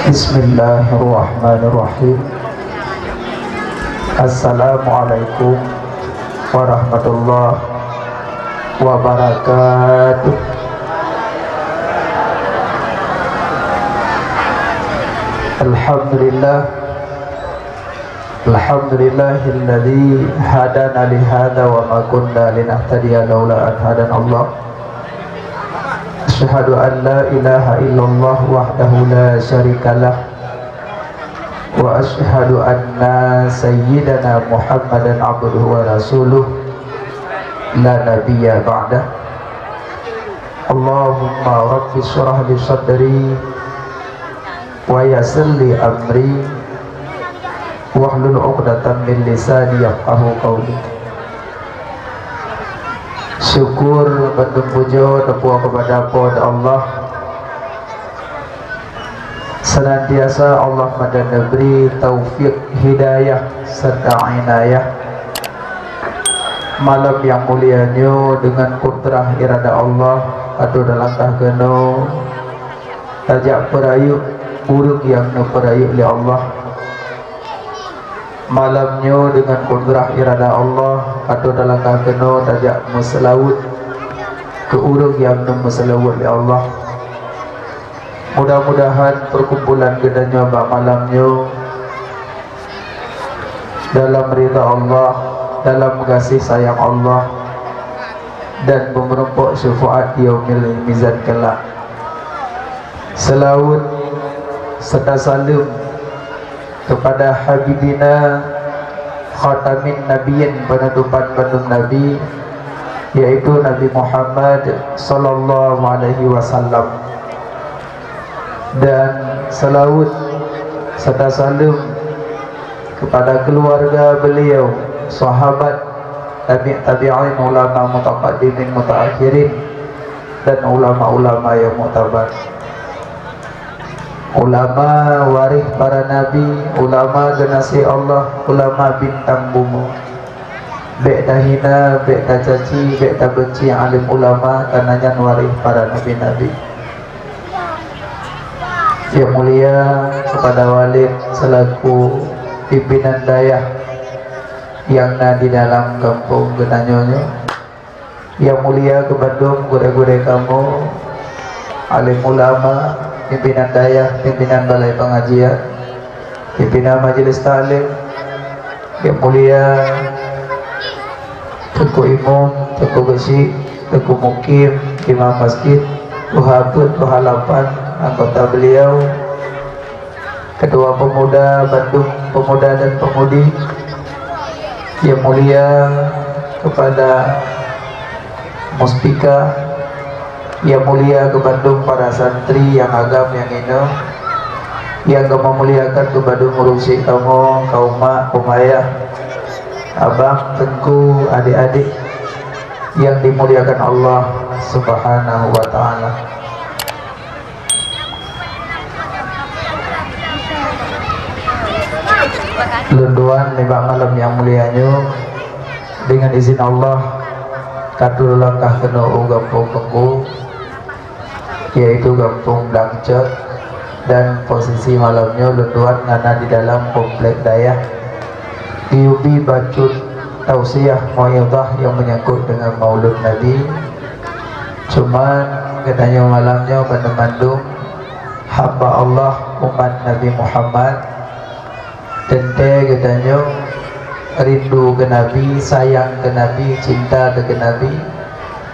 Bismillahirrahmanirrahim. Assalamualaikum warahmatullahi wabarakatuh. Alhamdulillah, alhamdulillahilladzi hadana li hadza wa ma kunna linahtadiya laula an hadana Allah. Asyhadu an la ilaha illallah wahdahu la syarikalah wa asyhadu anna sayyidana Muhammadan abduhu wa rasuluh la nabiyya ba'dah. Allahumma rabbi shrah li sadri wa yassir li amri wahlul 'uqdatam min lisani yafqahu qawli. Syukur bentuk puja terpuji kepada Allah. Senantiasa Allah memberi taufik, hidayah serta inayah. Malam yang mulianya dengan kudrah irada Allah atau dalam tahgeno tajak perayuk buruk yang perayuk oleh Allah. Malamnya dengan kudrah irada Allah atau dalam kahkeno tajak meselawut ke urung yang meselawut oleh Allah. Mudah-mudahan perkumpulan gedanya bak malamnya dalam ridha Allah, dalam kasih sayang Allah, dan memerempok syafaat yaumil mizan kelak. Selawut serta salam kepada Habibina Khatamin Nabiyyin, penutupan Nabi, yaitu Nabi Muhammad sallallahu alaihi wasallam, dan selawut serta salam kepada keluarga beliau, sahabat, tabi'in, ulama mutaqaddimin mutaakhirin, dan ulama-ulama yang muktabar. Ulama waris para nabi, ulama generasi Allah, ulama bintang bumi. Bek dah hina, bek dah caci, bek dah benci alim ulama, karenanya waris para nabi-nabi. Yang mulia kepada walid selaku pimpinan dayah yang ada di dalam kampung Genanyonya. Yang mulia ke Bandung, gure-gure kamu, alim ulama, pimpinan dayah, pimpinan balai pengajian, pimpinan majelis taklim. Yang mulia Teku Imam, Teku Besi, Teku Mukim, Imam Masjid, Tuhabut, Tuhalapan, anggota beliau, Ketua Pemuda Bandung, Pemuda dan Pemudi. Yang mulia kepada Muspika, yang mulia ke Bandung para santri yang agam yang ini, yang memuliakan ke Bandung ngurusi kamu, kaum mak, ayah, abang, tengku, adik-adik yang dimuliakan Allah Subhanahu wa ta'ala. Lunduan lima malam yang mulianya, dengan izin Allah katul langkah kena gampung Pengku, yaitu Kampung Dangcet, dan posisi malamnya lunduan ngana di dalam komplek dayah diubi bacun tausiah mau'izah yang menyangkut dengan maulud Nabi. Cuman katanya malamnya pada Bandung hamba Allah umat Nabi Muhammad tente katanya rindu ke Nabi, sayang ke Nabi, cinta ke Nabi,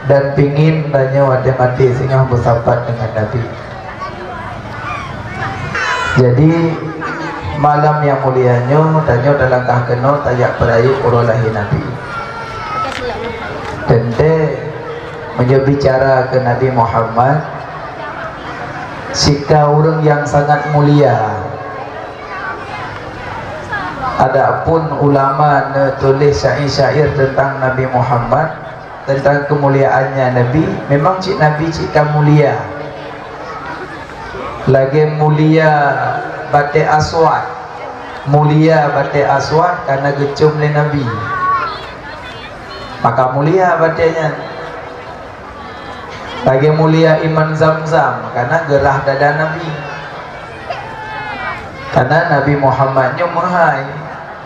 dan pingin banyak mati sehingga bersahabat dengan Nabi. Jadi malam yang mulianya tanya dalam kahkeno tayak perayuk urulahi Nabi. Tente menjebicara ke Nabi Muhammad, sika orang yang sangat mulia. Adapun ulama tulis syair-syair tentang Nabi Muhammad, tentang kemuliaannya Nabi, memang cik Nabi cika mulia. Lagi mulia batik aswad, mulia batik aswad karena gecum le Nabi, maka mulia batiknya. Lagi mulia iman Zamzam karena gerah dada Nabi. karena Nabi Muhammadnya mahai.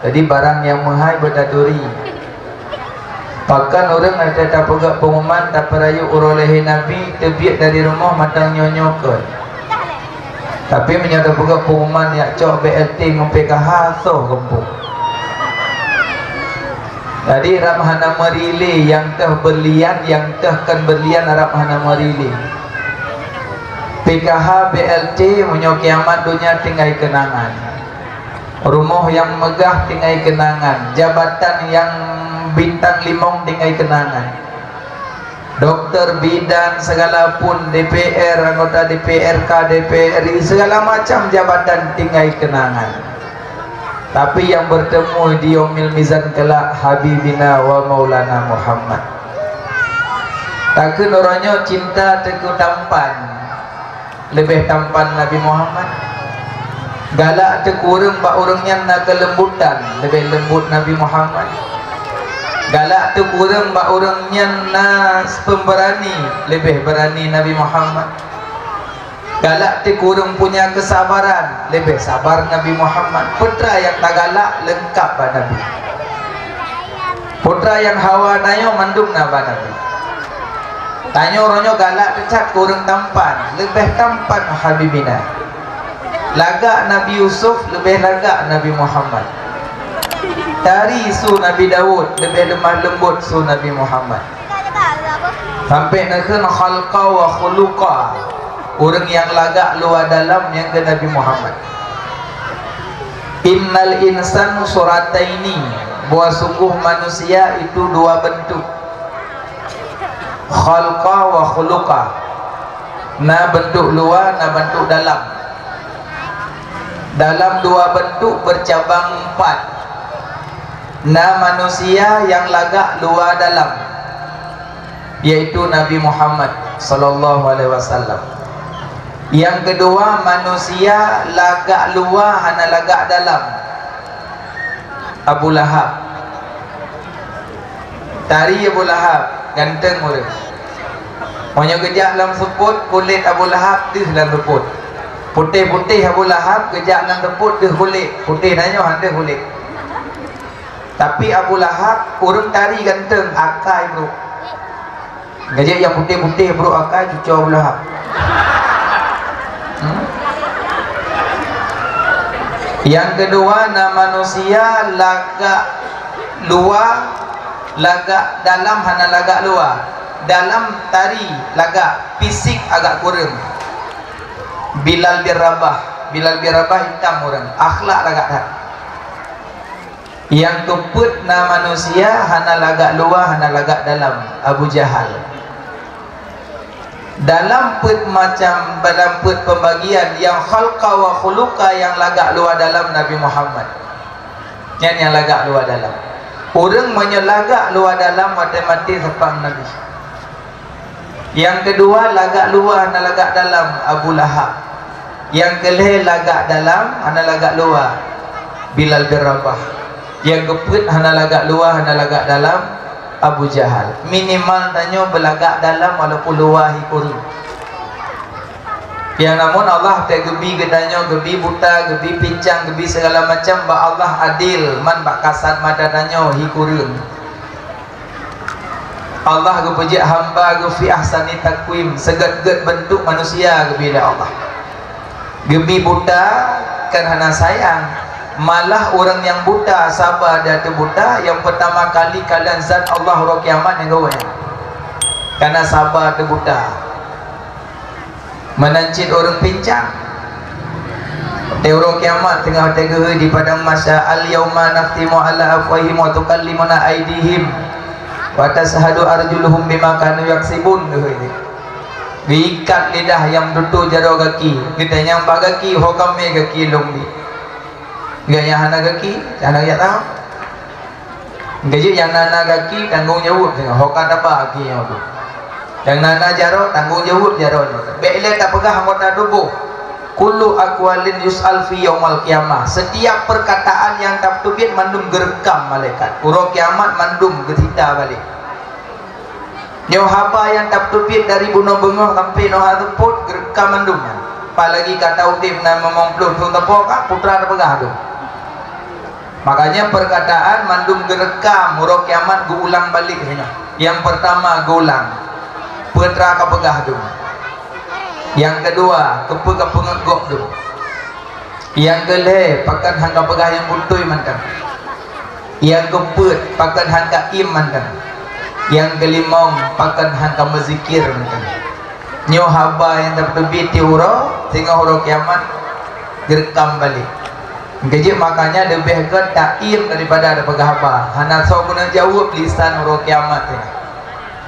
Jadi barang yang mahai berdaduri. Bahkan orang ada tak pegak pengumuman tak perayu urolehi Nabi terbiak dari rumah matang nyonyokkan. Tapi menyata pegak pengumuman yang cok BLT ngempekah soh kempung. Jadi Ramhana Merili yang teh berlian, yang teh kan berlian Ramhana Merili. PKH BLT menyo kiamat dunia tinggal kenangan. Rumah yang megah tinggal kenangan. Jabatan yang bintang limong tinggal kenangan. Dokter bidan segala pun DPR, anggota DPRK, DPRI segala macam jabatan tinggal kenangan. Tapi yang bertemu di yaumil mizan kelak Habibina wa Maulana Muhammad. Takkan orangnya cinta teku tampan, lebih tampan Nabi Muhammad. Galak tekurung bak orangnya nak kelembutan, lebih lembut Nabi Muhammad. Galak tekurung bak orangnya nak pemberani, lebih berani Nabi Muhammad. Galak tekurung punya kesabaran, lebih sabar Nabi Muhammad. Putra yang tak galak lengkap bah Nabi. Putra yang hawa nayo mandum naba Nabi. Tanya orangnya galak dekat kurang tampan, lebih tampan Habibina. Lagak Nabi Yusuf, lebih lagak Nabi Muhammad. Tari su Nabi Daud, lebih lemah lembut su Nabi Muhammad. Sampai nakun khalqa wa khuluqa, orang yang lagak luar dalam yang ke Nabi Muhammad. Innal insanu surataini, bahwa sungguh manusia itu dua bentuk, khalqa wa khuluqa, na bentuk luar, na bentuk dalam. Dalam dua bentuk bercabang empat, na manusia yang lagak luar dalam, yaitu Nabi Muhammad sallallahu alaihi wasallam. Yang kedua manusia lagak luar hana lagak dalam, Abu Lahab. Tari Abu Lahab ganteng murid. Banyak kejak dalam seput, kulit Abu Lahab dih dalam seput. Putih-putih Abu Lahab kejak dalam seput dih kulit. Putih nanya hande kulit. Tapi Abu Lahab urang tari ganteng, akai bro. Gajak yang putih-putih bro akai cucu Abu Lahab. Yang kedua na manusia lagak luar, lagak dalam hana lagak luar. Dalam tari lagak, fisik agak kurang. Bilal bin Rabah, Bilal bin Rabah hitam orang, akhlak lagak tak. Yang keput na manusia hana lagak luar hana lagak dalam, Abu Jahal. Dalam put macam dalam put pembagian yang khalqa wa khuluqa, yang lagak luar dalam Nabi Muhammad. Yang lagak luar dalam. Orang menyelagak luar dalam mati-mati sepang Nabi. Yang kedua lagak luar hana lagak dalam, Abu Lahab. Yang kelih lagak dalam hana lagak luar, Bilal bin Rabah. Yang keput hana lagak luar hana lagak dalam, Abu Jahal. Minimal tanya belagak dalam walaupun luar hikuri. Yang namun Allah tak gebi gedanya, gebi buta, gebi pincang, gebi segala macam. Ba Allah adil, man bak kasat mata tanya hikurun. Allah gepejak hamba gefi ahsani takwim, seged-ged bentuk manusia gebi Allah. Gebi buta kan hana sayang, malah orang yang buta sabar dia tu buta. Yang pertama kali kalian zat Allah roh kiamat yang gawe, karena sabar tu buta. Menancit orang pincang teori kiamat tengah tegah di padang masa. Al yauma naftimu ala afwahihim wa tukallimuna aydihim wa tashhadu arjuluhum bima kanu yaksibun. Diikat lidah yang dutu jaro kaki, kita yang pak kaki hokame kaki lombi. Gaya hana kaki, hana ya tahu. Gaji yang nana kaki tanggung jawab dengan hokat apa kaki yang tu. Yang nana jaro tanggung jawab jaro. Bila tak pegah anggota tubuh. Kullu aqwalin yus'al fi yaumal qiyamah. Setiap perkataan yang tak tubit mandum gerekam malaikat. Uro kiamat mandum getita balik. Nyo haba yang tak tubit dari bunuh bengah sampai no hatuput gerekam mandum. apalagi kata udip na memong plun tu tepo kah putra ada pegah tu. Makanya perkataan mandum gerekam huruf kiamat gu ulang balik hanya. Yang pertama gu ulang putra ka pegah tu. Yang kedua kepe pengegok tu. Yang kelih pakan hangka pegah yang buntui mantan. Yang keput pakan hangka im mantan. Yang kelimong pakan hangka mezikir mantan. Nyo haba yang terbit di huruf sehingga huruf kiamat direkam balik. Jadi makanya lebih ke taim daripada ada pegah haba. Hana so guna jawab lisan huruf kiamat ya.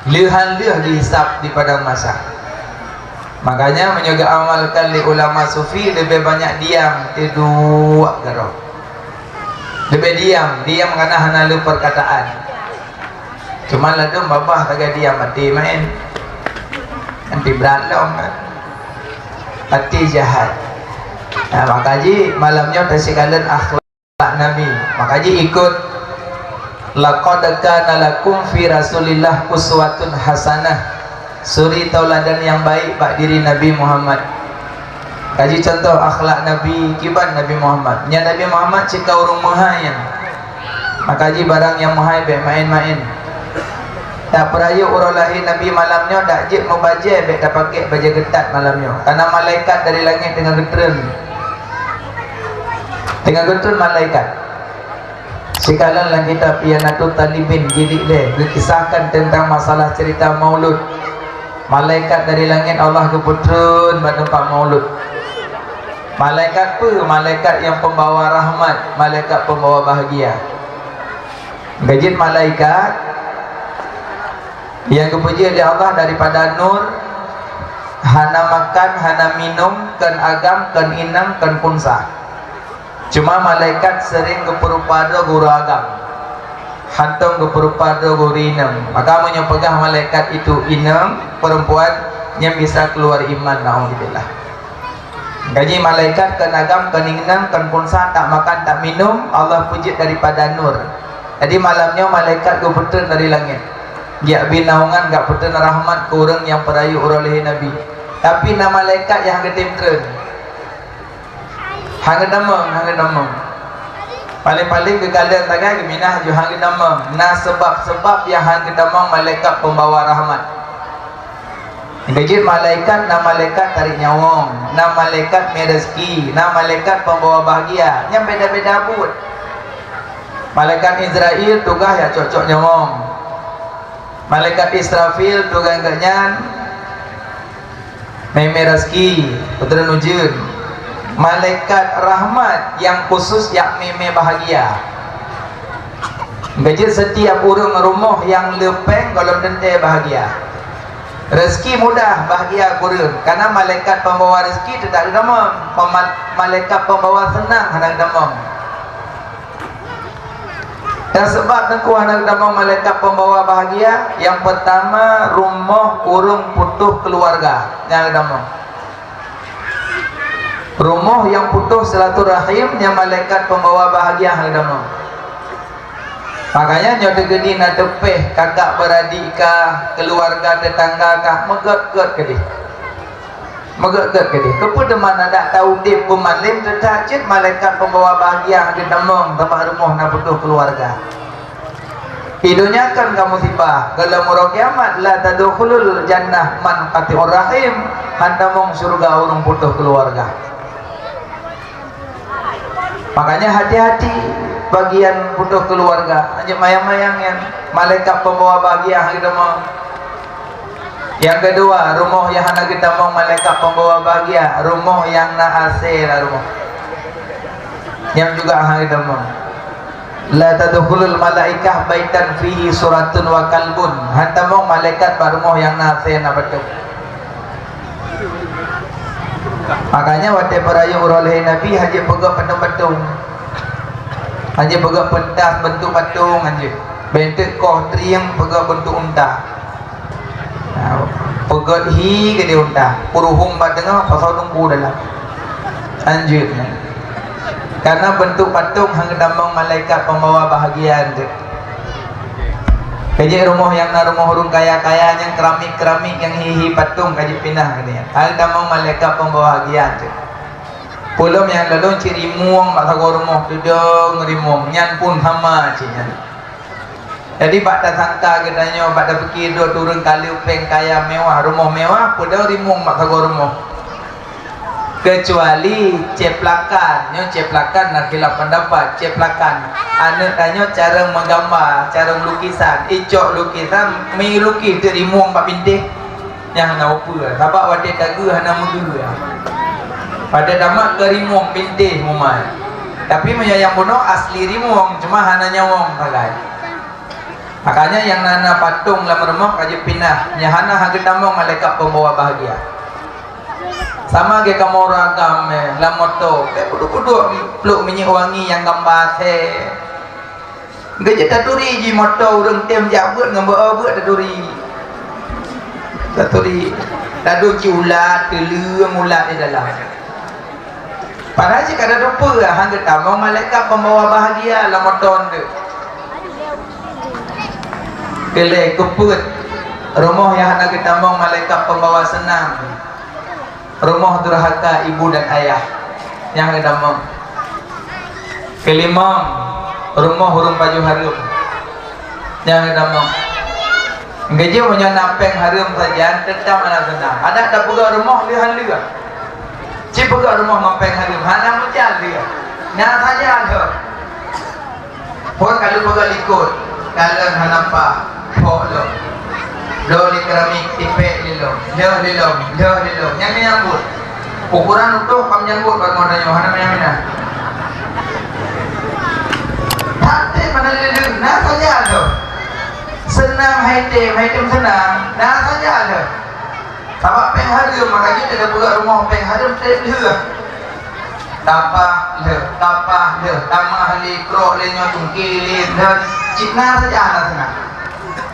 Lihan-lihan dihisap di padang masa. Makanya menjaga amalkan li ulama sufi lebih banyak diam tidur garau. Lebih diam karena hana lu perkataan. Cuma lalu babah tagad diam mati main. Nanti berantem kan. Hati jahat. Nah, makaji malamnya tersikalan akhlak Nabi. Makaji ikut laqad kana lakum fi Rasulillah uswatun hasanah. Suri tauladan yang baik bak diri Nabi Muhammad. Kaji contoh akhlak Nabi kiban Nabi Muhammad. Nya Nabi Muhammad cika urung mahayan. Makaji barang yang mahai be main-main. Tak perayu urang lahir Nabi malamnya dak jek membaca bek dak pakai baju ketat malamnya. Karena malaikat dari langit dengan getren. Dengan getren malaikat. Sekalan lang kita pianatu talibin jadi deh dikisahkan tentang masalah cerita maulud. Malaikat dari langit Allah keputun bertempat maulud. Malaikat apa? Malaikat yang pembawa rahmat, malaikat pembawa bahagia. Gajin malaikat yang kepuji oleh Allah daripada nur, hana makan, hana minum, kan agam, kan inang, kan punsa. Cuma malaikat sering keperupada guru agam, hantam keperupada guru inang. Maka menyepegah malaikat itu inang, perempuan yang bisa keluar iman. Na'udzubillah. Gaji malaikat kan agam, kan inang, kan punsa, tak makan, tak minum. Allah puji daripada nur. Jadi malamnya malaikat kebetulan dari langit. Dia binaungan gak putun rahmat ke orang yang perayu oleh Nabi. Tapi nama malaikat yang ketimkren hang demam. Paling-paling kekalian tagai minah ju hang demam. Nah sebab-sebab yang hang demam malaikat pembawa rahmat. Jadi malaikat nama malaikat tarik nyawang, nama malaikat merezeki, nama malaikat pembawa bahagia. Yang beda-beda pun. Malaikat Israel tugas ya cocok nyawang. Malaikat Israfil tugas-tugasnya memerezeki, putra nujun. Malaikat rahmat yang khusus yang meme bahagia. Gaji setiap urung rumah yang lepeng kalau dente bahagia. Rezeki mudah bahagia kurun. Karena malaikat pembawa rezeki tidak demam. Malaikat pembawa senang hendak demam. Dan sebab nengku anak damang malaikat pembawa bahagia. Yang pertama rumah urung putuh keluarga. Yang damang rumah yang putuh silaturahim, yang malaikat pembawa bahagia yang damang. Makanya nyote gedi na tepeh kakak beradik kah, keluarga tetangga kah, meget-get kedih. Meget-get kedih. Kepudeman ada tahu dia pemalim tercacit malaikat pembawa bahagia yang damang tempat rumah na putuh keluarga. Hidupnya kan kamu sibah kalau murah kiamat la tadkhulul jannah man qati'ur rahim, handamong surga urung putuh keluarga. Makanya hati-hati bagian putuh keluarga. Hanya mayang-mayang yang malaikat pembawa bahagia yang demam. Yang kedua, rumah yang hendak kita mau malaikat pembawa bahagia, rumah yang na AC lah rumah. Yang juga hendak demam. La tadkhulul malaikah baitan fihi suratun wa kalbun. Hantamong malaikat rumah yang na AC na betul. Makanya waktu perayu oleh Nabi haji pegak patung-patung, haji pegak pentas bentuk patung, haji bentuk koh triang pegak bentuk unta, pegak hi ke dia unta, puruhung batengah pasal tunggu dalam, anjir. Karena bentuk patung hang damang malaikat pembawa bahagia. Kaji rumah yang na rumah orang kaya-kaya yang keramik-keramik yang hihi patung kaji pindah katanya. Hal tamang malaikat pembahagian tu. Pulau yang lalu ciri muang mak sago rumah dudung rimong nyan pun hama cinya. Jadi pada sangka katanya pada fikir do turun kali upeng kaya mewah rumah mewah pulau rimong mak sago rumah. Kecuali ceplakan, ceplakan nak hilap pendapat, ceplakan. Ane tanya cara menggambar, cara lukisan, icok lukisan, mi lukis tu rimuang pak bintih. Yang nak apa? Sebab wadah dagu hana mudu. Pada damat ke rimuang bintih mumai. Tapi yang bunuh asli rimuang, cuma hana nyawang pakai. Makanya yang nana patung dalam rumah kaji pindah, yang hana hagi tamong malaikat pembawa bahagia. Sama ke kamu ragam la moto ke kudu-kudu peluk minyak wangi yang gambar teh geje taturi ji moto urang tem jabut ngambau beut taturi tadu ci ulat teuleung ulat di dalam padahal jika ada rupa hang tamong malaikat pembawa bahagia la moton tu kele keput rumah yang hendak ditamong malaikat pembawa senang rumah durhaka ibu dan ayah yang kedamang. Kelima rumah hurung baju harum yang kedamang. Gaji punya napeng harum saja tetap anak senang. Ada pegawai rumah lihat lihat. Si pegawai rumah napeng harum hana macam dia. Nak saja ada. Pun kalau pegawai ikut kalau hana apa polo. Lo di keramik tipe lilo yang menyambut ukuran utuh kamu nyambut baru mau tanya mana mana tapi mana lilo nah saja ada senang haitem senang nah saja ada sama pengharum makanya tidak buka rumah pengharum tidak lihat tapah tamah likro lenyo tungkilin dan cipna saja anak senang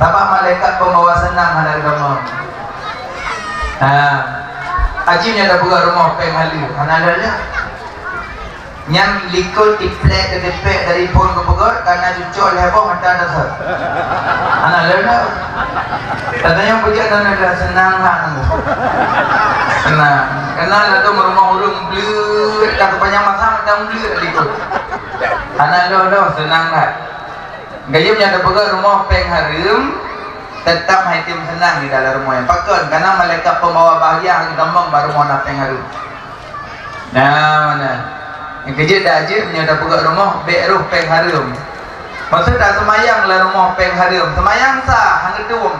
Bapak malaikat pembawa senang ada rumah. Ajibnya ada buka rumah penghalu. Mana ada? Yang likut tiplek ke depek dari pun ke pegot karena cucuk leboh mata ada sah. Mana ada? Katanya pujian dan ada senang hang. Senang. Kenal ada rumah urung blue tak panjang masa macam blue likut. Mana ada senang lah. Gayanya ada pegang rumah pengharum tetap haitim senang di dalam rumah yang pakon karena malaikat pembawa bahagia yang gampang baru mau nak pengharum. Nah mana yang kerja dah aja punya ada pegang rumah beruh pengharum. Maksud dah semayang lah rumah pengharum semayang sah hang gedung.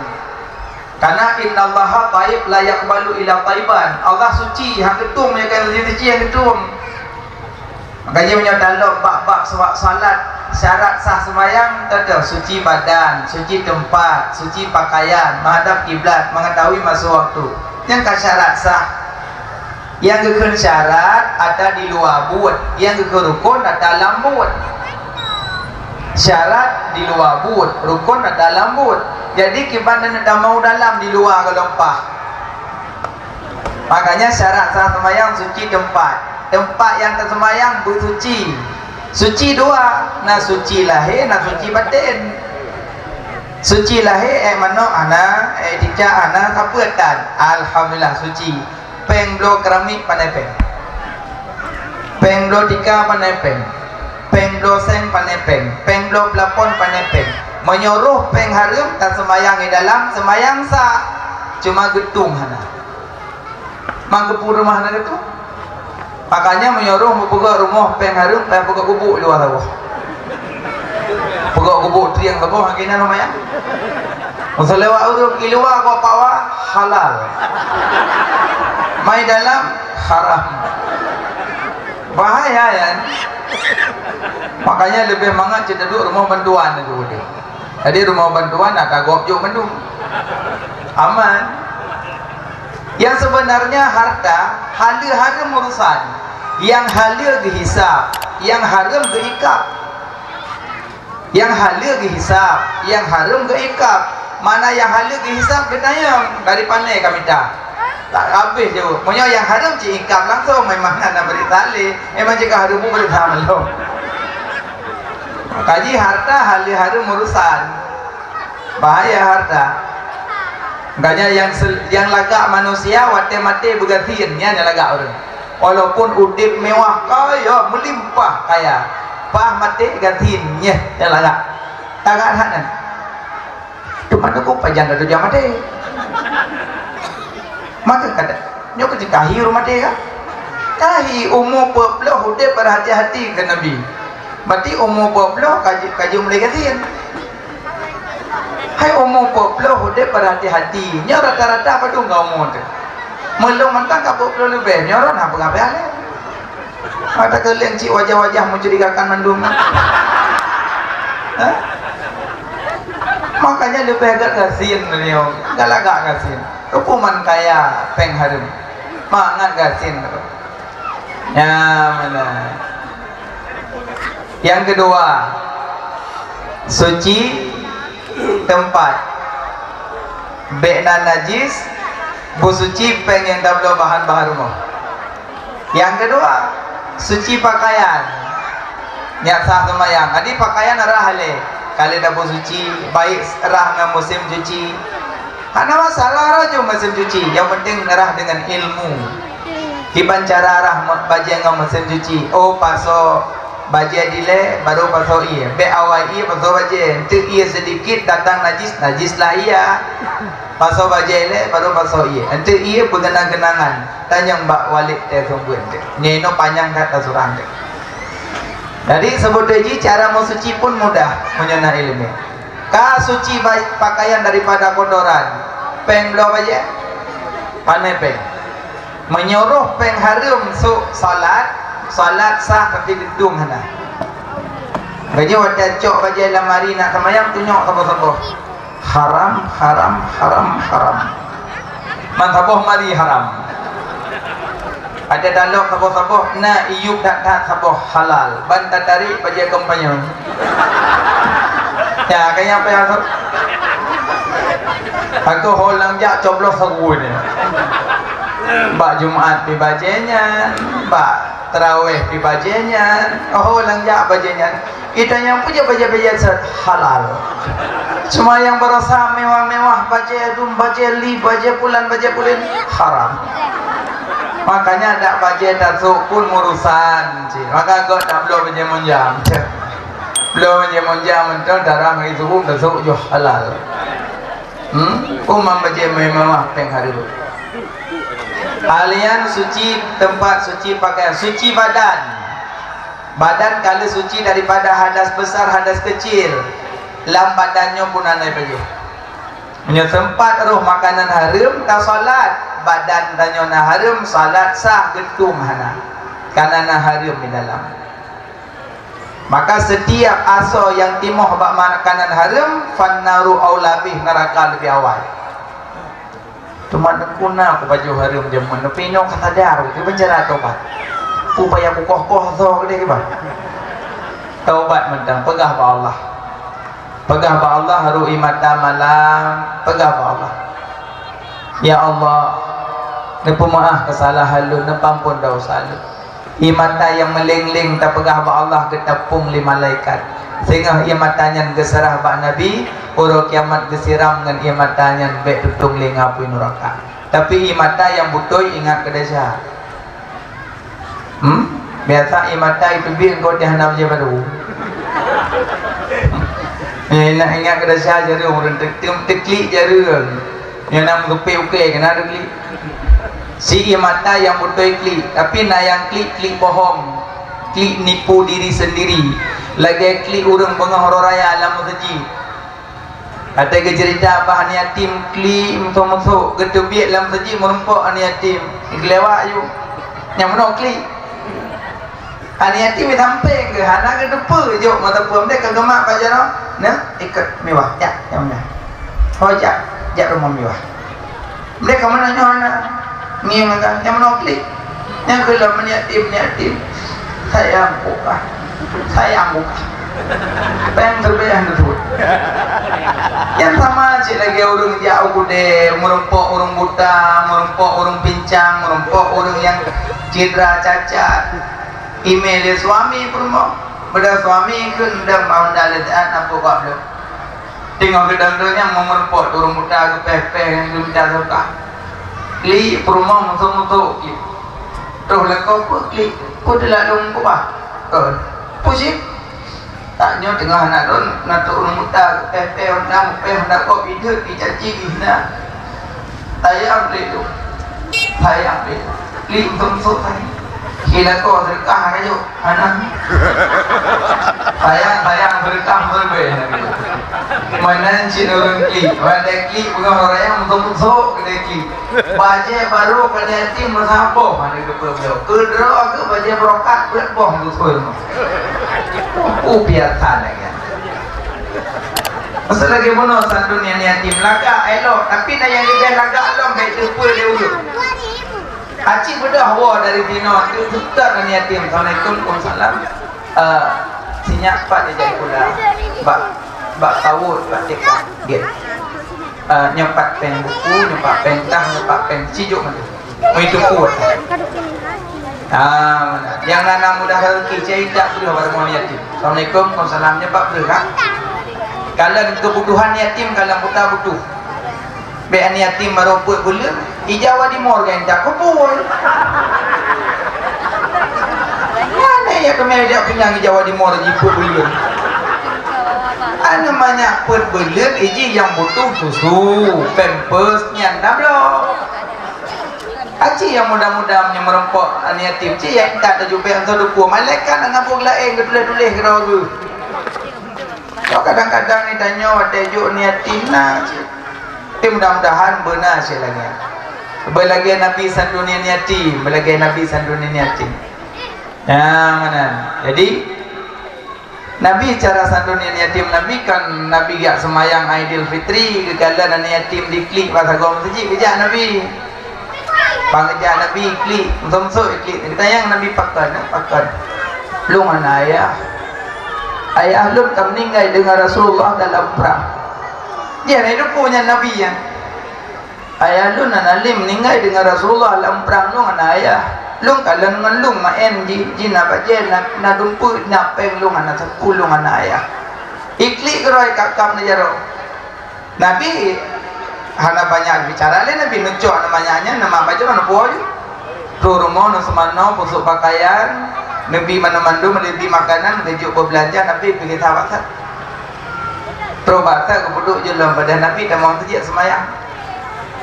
Karena innallaha taib la yaqbalu illa taiban. Allah suci hang gedung punya kan suci hang gedung. Makanya punya dalam bab-bab salat syarat sah sembahyang tetap suci badan, suci tempat, suci pakaian, menghadap kiblat, mengetahui masa waktu. Yang syarat sah. Yang kekun syarat ada di luar buat, yang kekun rukun ada dalam buat. Syarat di luar buat, rukun ada dalam buat. Jadi kiban dan mau dalam di luar gelompah. Makanya syarat sah sembahyang suci tempat yang tersembahyang bersuci. Suci dua, na suci lahir, na suci batin. Suci lahir mana ana tidak ana kapuatan. Alhamdulillah suci. Penglo keramik panepeng. Penglo tika panepeng. Penglo seng panepeng. Penglo plafon panepeng. Menyuruh pengharum tak semayang di dalam semayang sah. Cuma gedung hana. Mangkepu rumah hana gedung. Makanya menyuruh membuka rumah pengharum dan buka gubuk luar tahu. Buka gubuk triang tahu hangina namanya. Masa lewat urut luar kau pawa halal. Mai dalam haram. Bahaya ya. Makanya lebih mangat cerita duduk rumah bantuan itu dia. Jadi rumah bantuan ada gopjuk mendung. Aman. Yang sebenarnya harta halir urusan. Yang halir dihisap, yang haram diikap. Yang halir dihisap, yang haram diikap. Mana yang halir dihisap ditanya dari pandai kami tak habis je. Punya yang haram diikap langsung memang nak beri tali. Memang jika haram boleh tahan lo. Kaji harta halir urusan. bahaya harta. Makanya yang lagak manusia wate mati bergantiannya nya lagak orang. Walaupun udip mewah kaya melimpah kaya, pah mati gantiannya nya lagak. Tagak hanan. Tu mana ko pajang tu jam mati. Maka kata nyo kecikahi rumah dia kan? Kahi umur berbelah udip berhati-hati ke Nabi. Berarti umur berbelah kaji mulai gantian. Hai umur berbelah udip berhati-hati. Nya rata-rata apa tu engkau umur tu? Melong mentang kau berbelah lebih. Nyoron apa ngapain le? Ada kalian cik wajah-wajah mencurigakan mendung. Makanya lebih agak kasihan beliau. Agak kasihan. Hukuman kaya peng harum. Mangat kasihan. Ya mana? Yang kedua, suci tempat. Bekna najis, busuci peng yang dah belum bahan-bahan rumah. Yang kedua, suci pakaian. Nyak sah semayang. Adi pakaian arah hale. Kali dah suci, baik arah dengan musim cuci. Ada masalah raja musim cuci. Yang penting arah dengan ilmu. Kiban cara arah baju dengan musim cuci. Oh paso baju dile baru paso iya. Be awal iya paso baju. Tu iya sedikit datang najis lah iya. Paso baju dile baru paso iya. Tu iya pengenang-kenangan. Tanya mbak walik teh sungguh ente. Nino panjang kata surang teh. Jadi sebut deji cara mau suci pun mudah menyana ilmu. Ka suci pakaian daripada kotoran. Peng belum aja. Pandai peng. Menyuruh peng harum su salat sah tapi gedung hana. Gaji wadah cok baca lamari nak semayang tunyok saboh-saboh. Haram. Mansaboh mari haram. Ada dalok saboh-saboh na iyuk tak saboh halal. Banta tarik baca kampanye. Ya kaya apa yang aku holang jak coblos seru ni. Bak Jumaat pi bajanya, bak tarawih pi bajanya, holang jak bajanya. Kita yang punya baja-baja halal. Cuma yang berasa mewah-mewah baca dum baca li baca pulan haram. Makanya tak baca tasuk pun urusan. Maka kau tak belum menjam. Belum menjam mentang darah itu pun tasuk jo halal. Umam baca mewah peng hari itu. Kalian suci tempat, suci pakaian, suci badan. Badan kali suci daripada hadas besar, hadas kecil. Lam badannya pun anai baju. Punya tempat roh makanan haram tak salat. Badan tanya na haram, salat sah getum hana. Karena na haram di dalam. Maka setiap aso yang timoh bak makanan haram, fannaru aulabih neraka lebih awal. Cuma kuna aku baju harum jaman nepinyo kata dar itu penjara taubat. Upaya aku koh so gede ke bah. Taubat mentang pegah ba Allah. Pegah ba Allah haru imata malam, pegah ba Allah. Ya Allah, nepu maaf kesalahan lu, nepampun dosa lu. Imata yang melingling tak pegah ba Allah ketepung li malaikat. Sehingga ia matanya geserah bak Nabi, uro kiamat gesiram dengan ia matanya bek tutung lingapui neraka. Tapi ia mata yang butuh ingat ke desa. Biasa ia mata itu biar kau dihanam je baru. Nak ingat ke desa jadi orang teklik jadi. Yang nam rupi kena ada klik. Si ia mata yang butuh klik, tapi nak yang klik bohong, klik nipu diri sendiri. Lagi klik urang penghoro raya alam masjid. Ada ke cerita bahan yatim klik musuh-musuh gedebiak dalam masjid merempok an yatim. Iklewak you. Yang mana klik? An yatim samping ke hana ke depa je mata puam dia ke gemak pajar nah ikat mewah ya yang mana. Hojak rumah mewah. Dia ke mana nyona? Ni yang mana klik? Yang kelam yatim. Sayang buka. Peng terbayang tersebut. Yang sama cik lagi orang jauh kude, merempok orang buta, merempok orang pincang, merempok orang yang cedera cacat. Email suami pun mau, benda suami kendang mau dalam apa kau belum? tengok gedang-gedangnya memerpot turun muda ke pepe yang belum jatuh li perumah musuh-musuh terus lekau pun li kau telah dong apa pusing taknya tengah anak don nak turun muda ke pepe hendak kau hidup dicaci hina saya ambil itu li musuh-musuh tadi kira kau sedekah aja anak sayang berkah berbeda mana cik orang kli mana kli bukan orang yang musuh kena kli baca baru kena tim bersaboh mana ke perbel kedua ke baca berokat berboh musuh biasa lagi masa lagi mana satu ni yatim laga elok tapi dah yang dia laga elok baik terpul dia ujung acik bedah hawa dari dino tu tetap dan yatim. Assalamualaikum warahmatullahi wabarakatuh. Sinyak pak dia jadi pula bak tawud bak tekak get nyempat pen buku nyempat pen tah nyempat pen cijuk macam itu kuat yang nana mudah rezeki saya tak perlu pada yatim. Assalamualaikum warahmatullahi wabarakatuh. Pak berkah kalau kebutuhan yatim kalau kita butuh bean yatim baru buat bela ijawa di morgan tak kupul mana ya kemana dia kenyang ijawa di morgan jiput bela namanya buat bela iji yang butuh susu pampers nyandam loh aci yang mudah-mudah merempok yatim ci yang tak ada jumpa yang seduku malaikat dengan pula gedulih-dulih keragu kadang-kadang ni tanya ada juk yatim nak mudah-mudahan benar hasilnya. Berlagi Nabi sandunia yatim, berlagi Nabi sandunia yatim. Mana? Jadi Nabi cara sandunia yatim Nabi kan Nabi gak semayang Aidil Fitri kegala dan yatim diklik pasal gom sejik kejak Nabi. Pangejak Nabi klik, musuh-musuh klik. Kita yang Nabi pakan. Lu mana ayah? Ayah lu tak meninggal dengan Rasulullah dalam perang. Dia hidup punya Nabi yang ayah lu nanalim meninggal dengan Rasulullah dalam perang lu ngana ayah lu kalau dengan lu main ji nak baca nak dumpu nak peng lu ngana sepuluh ngana ayah iklik keroi kakam najaro Nabi hana banyak bicara le Nabi nucok namanya nama baca mana puai rumah nu semano busuk pakaian Nabi mana mandu meliti makanan menuju berbelanja Nabi pergi tawasat terobata kepuduk je dalam badan Nabi dan mau terjadi semayang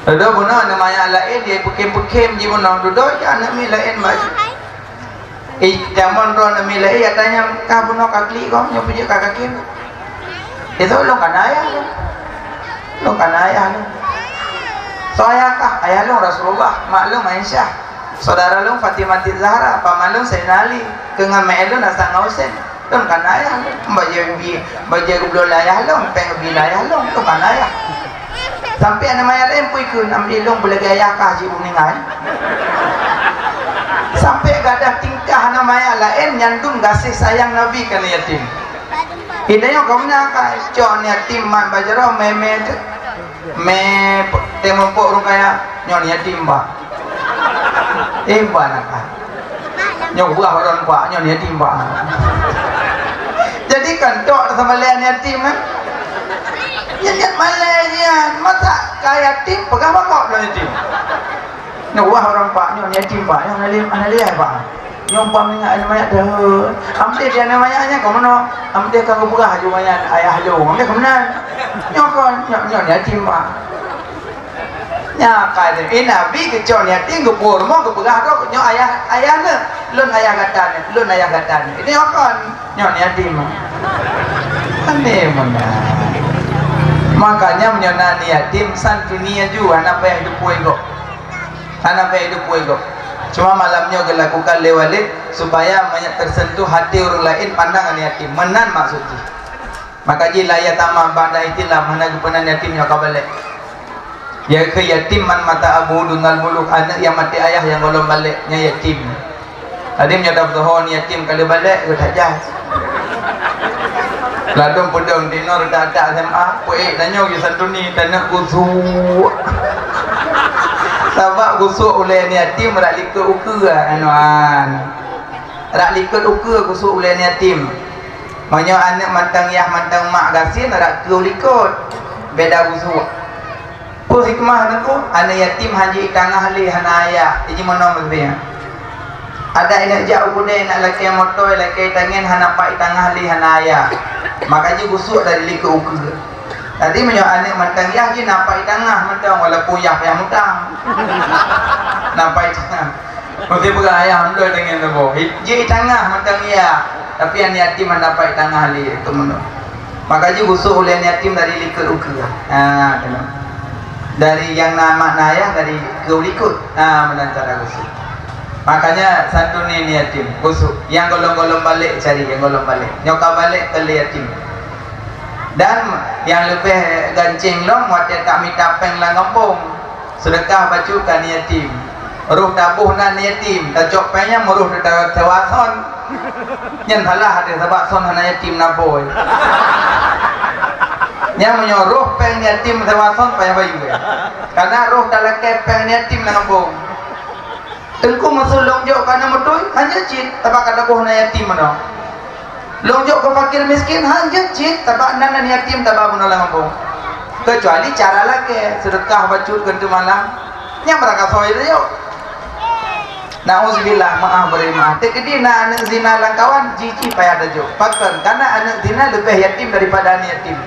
duduk benar namanya lain dia pekim-pekim je benar duduk je Nabi lain baju zaman roh Nabi lain ya tanya kah benar kakli kau yang punya kakak kim itu lu kan ayah lu so ayah kah ayah lu Rasulullah mak lu Aisyah saudara lu Fatimah Zahra paman lu Sayyidina Ali dengan mak lu Hasan Husain lu kan ayah lu baca gublo ayah lu pengen bila ayah lu kan ayah sampai anak maya lain pun ikut ambil lu boleh ayah kah si meninggal sampai gadah tingkah anak maya lain nyandung kasih sayang Nabi kan yatim hidayah kau nak cok yatim man bajaro me temempok orang kaya nyon yatim ba nak nyon buah orang pak nyon yatim ba jadi kan tok sama lain yatim kan nyat Malaysia masa kaya yatim pegang bakok lo yatim nak buah orang pak nyon yatim ba yang analia ba nyom pam dengan ayah mayat dah ambil dia namanya kau mana ambil kau buka haju mayat ayah haju ambil kau mana nyon yatim ba nya kaya Nabi kecon yatim ke pur mau ke buka kau nyon ayah ne lun ayah gatan ini akan nyon yatim aneh mana makanya menyonani yatim santunia juga anak yang hidup puego cuma malamnya dilakukan lewalik supaya banyak tersentuh hati orang lain pandangan yatim menan maksudnya maka ji laya tamah pada itilah mana kepenan yatimnya kabalik ya ke yatim man mata abu dungal muluk anak yang mati ayah yang belum baliknya yatim adimnya dah berdoa yatim kali balik ke tajah ladung pedang dinor dah ada SMA puik tanya ke santuni tanah kusuk sabak kusuk oleh yatim rak likut ukur anuan rak likut ukur kusuk oleh yatim Banyak anak mantang yah mantang mak gasin ada kau likut beda busuk. Pun hikmah tu anak yatim haji tangah li hana ayah jadi mana mesti. Ada anak jauh budai nak laki motor laki tangan hana pai tangah li hana ayah. Makanya busuk dari likut ukur. Tadi banyak anak mantang yah je nampak tangah mantang walaupun yah yang mutang. Nampak tangah. Mesti berayah mula dengan tu. Je tangah mantang yah. Tapi yang yatim mendapat tangah ali itu mana. Makanya busuk oleh yatim dari likut ukur. Dari yang nama nayah dari kau likut. Menantara busuk. Makanya santun ini yatim busuk. Yang golong-golong balik cari yang golong balik. Nyokap balik ke yatim. Dan yang lebih gancing long waktu tak minta peng lang kampung. Sedekah bacukan yatim. Ruh tabuh nan yatim. Tajok pengnya meruh tewason. Yang salah ada sebab son hana yatim naboy. Yang menyuruh peng yatim tewason payah bayu. Karena roh dalam kepeng yatim nang kampung. Tengku masuk longjok kana metui hanya cit tabak kada boh na yatim mana. Longjok ke fakir miskin hanya cit tabak nan yatim tabak menolong kampung. Kecuali cara lagi sedekah bacut kentu malam. Yang mereka soal dia. Nauzubillah, maaf beri maaf. Tekedi nak anak zina langkawan jiji payah dajo. Fakir karena anak zina lebih yatim daripada anak yatim.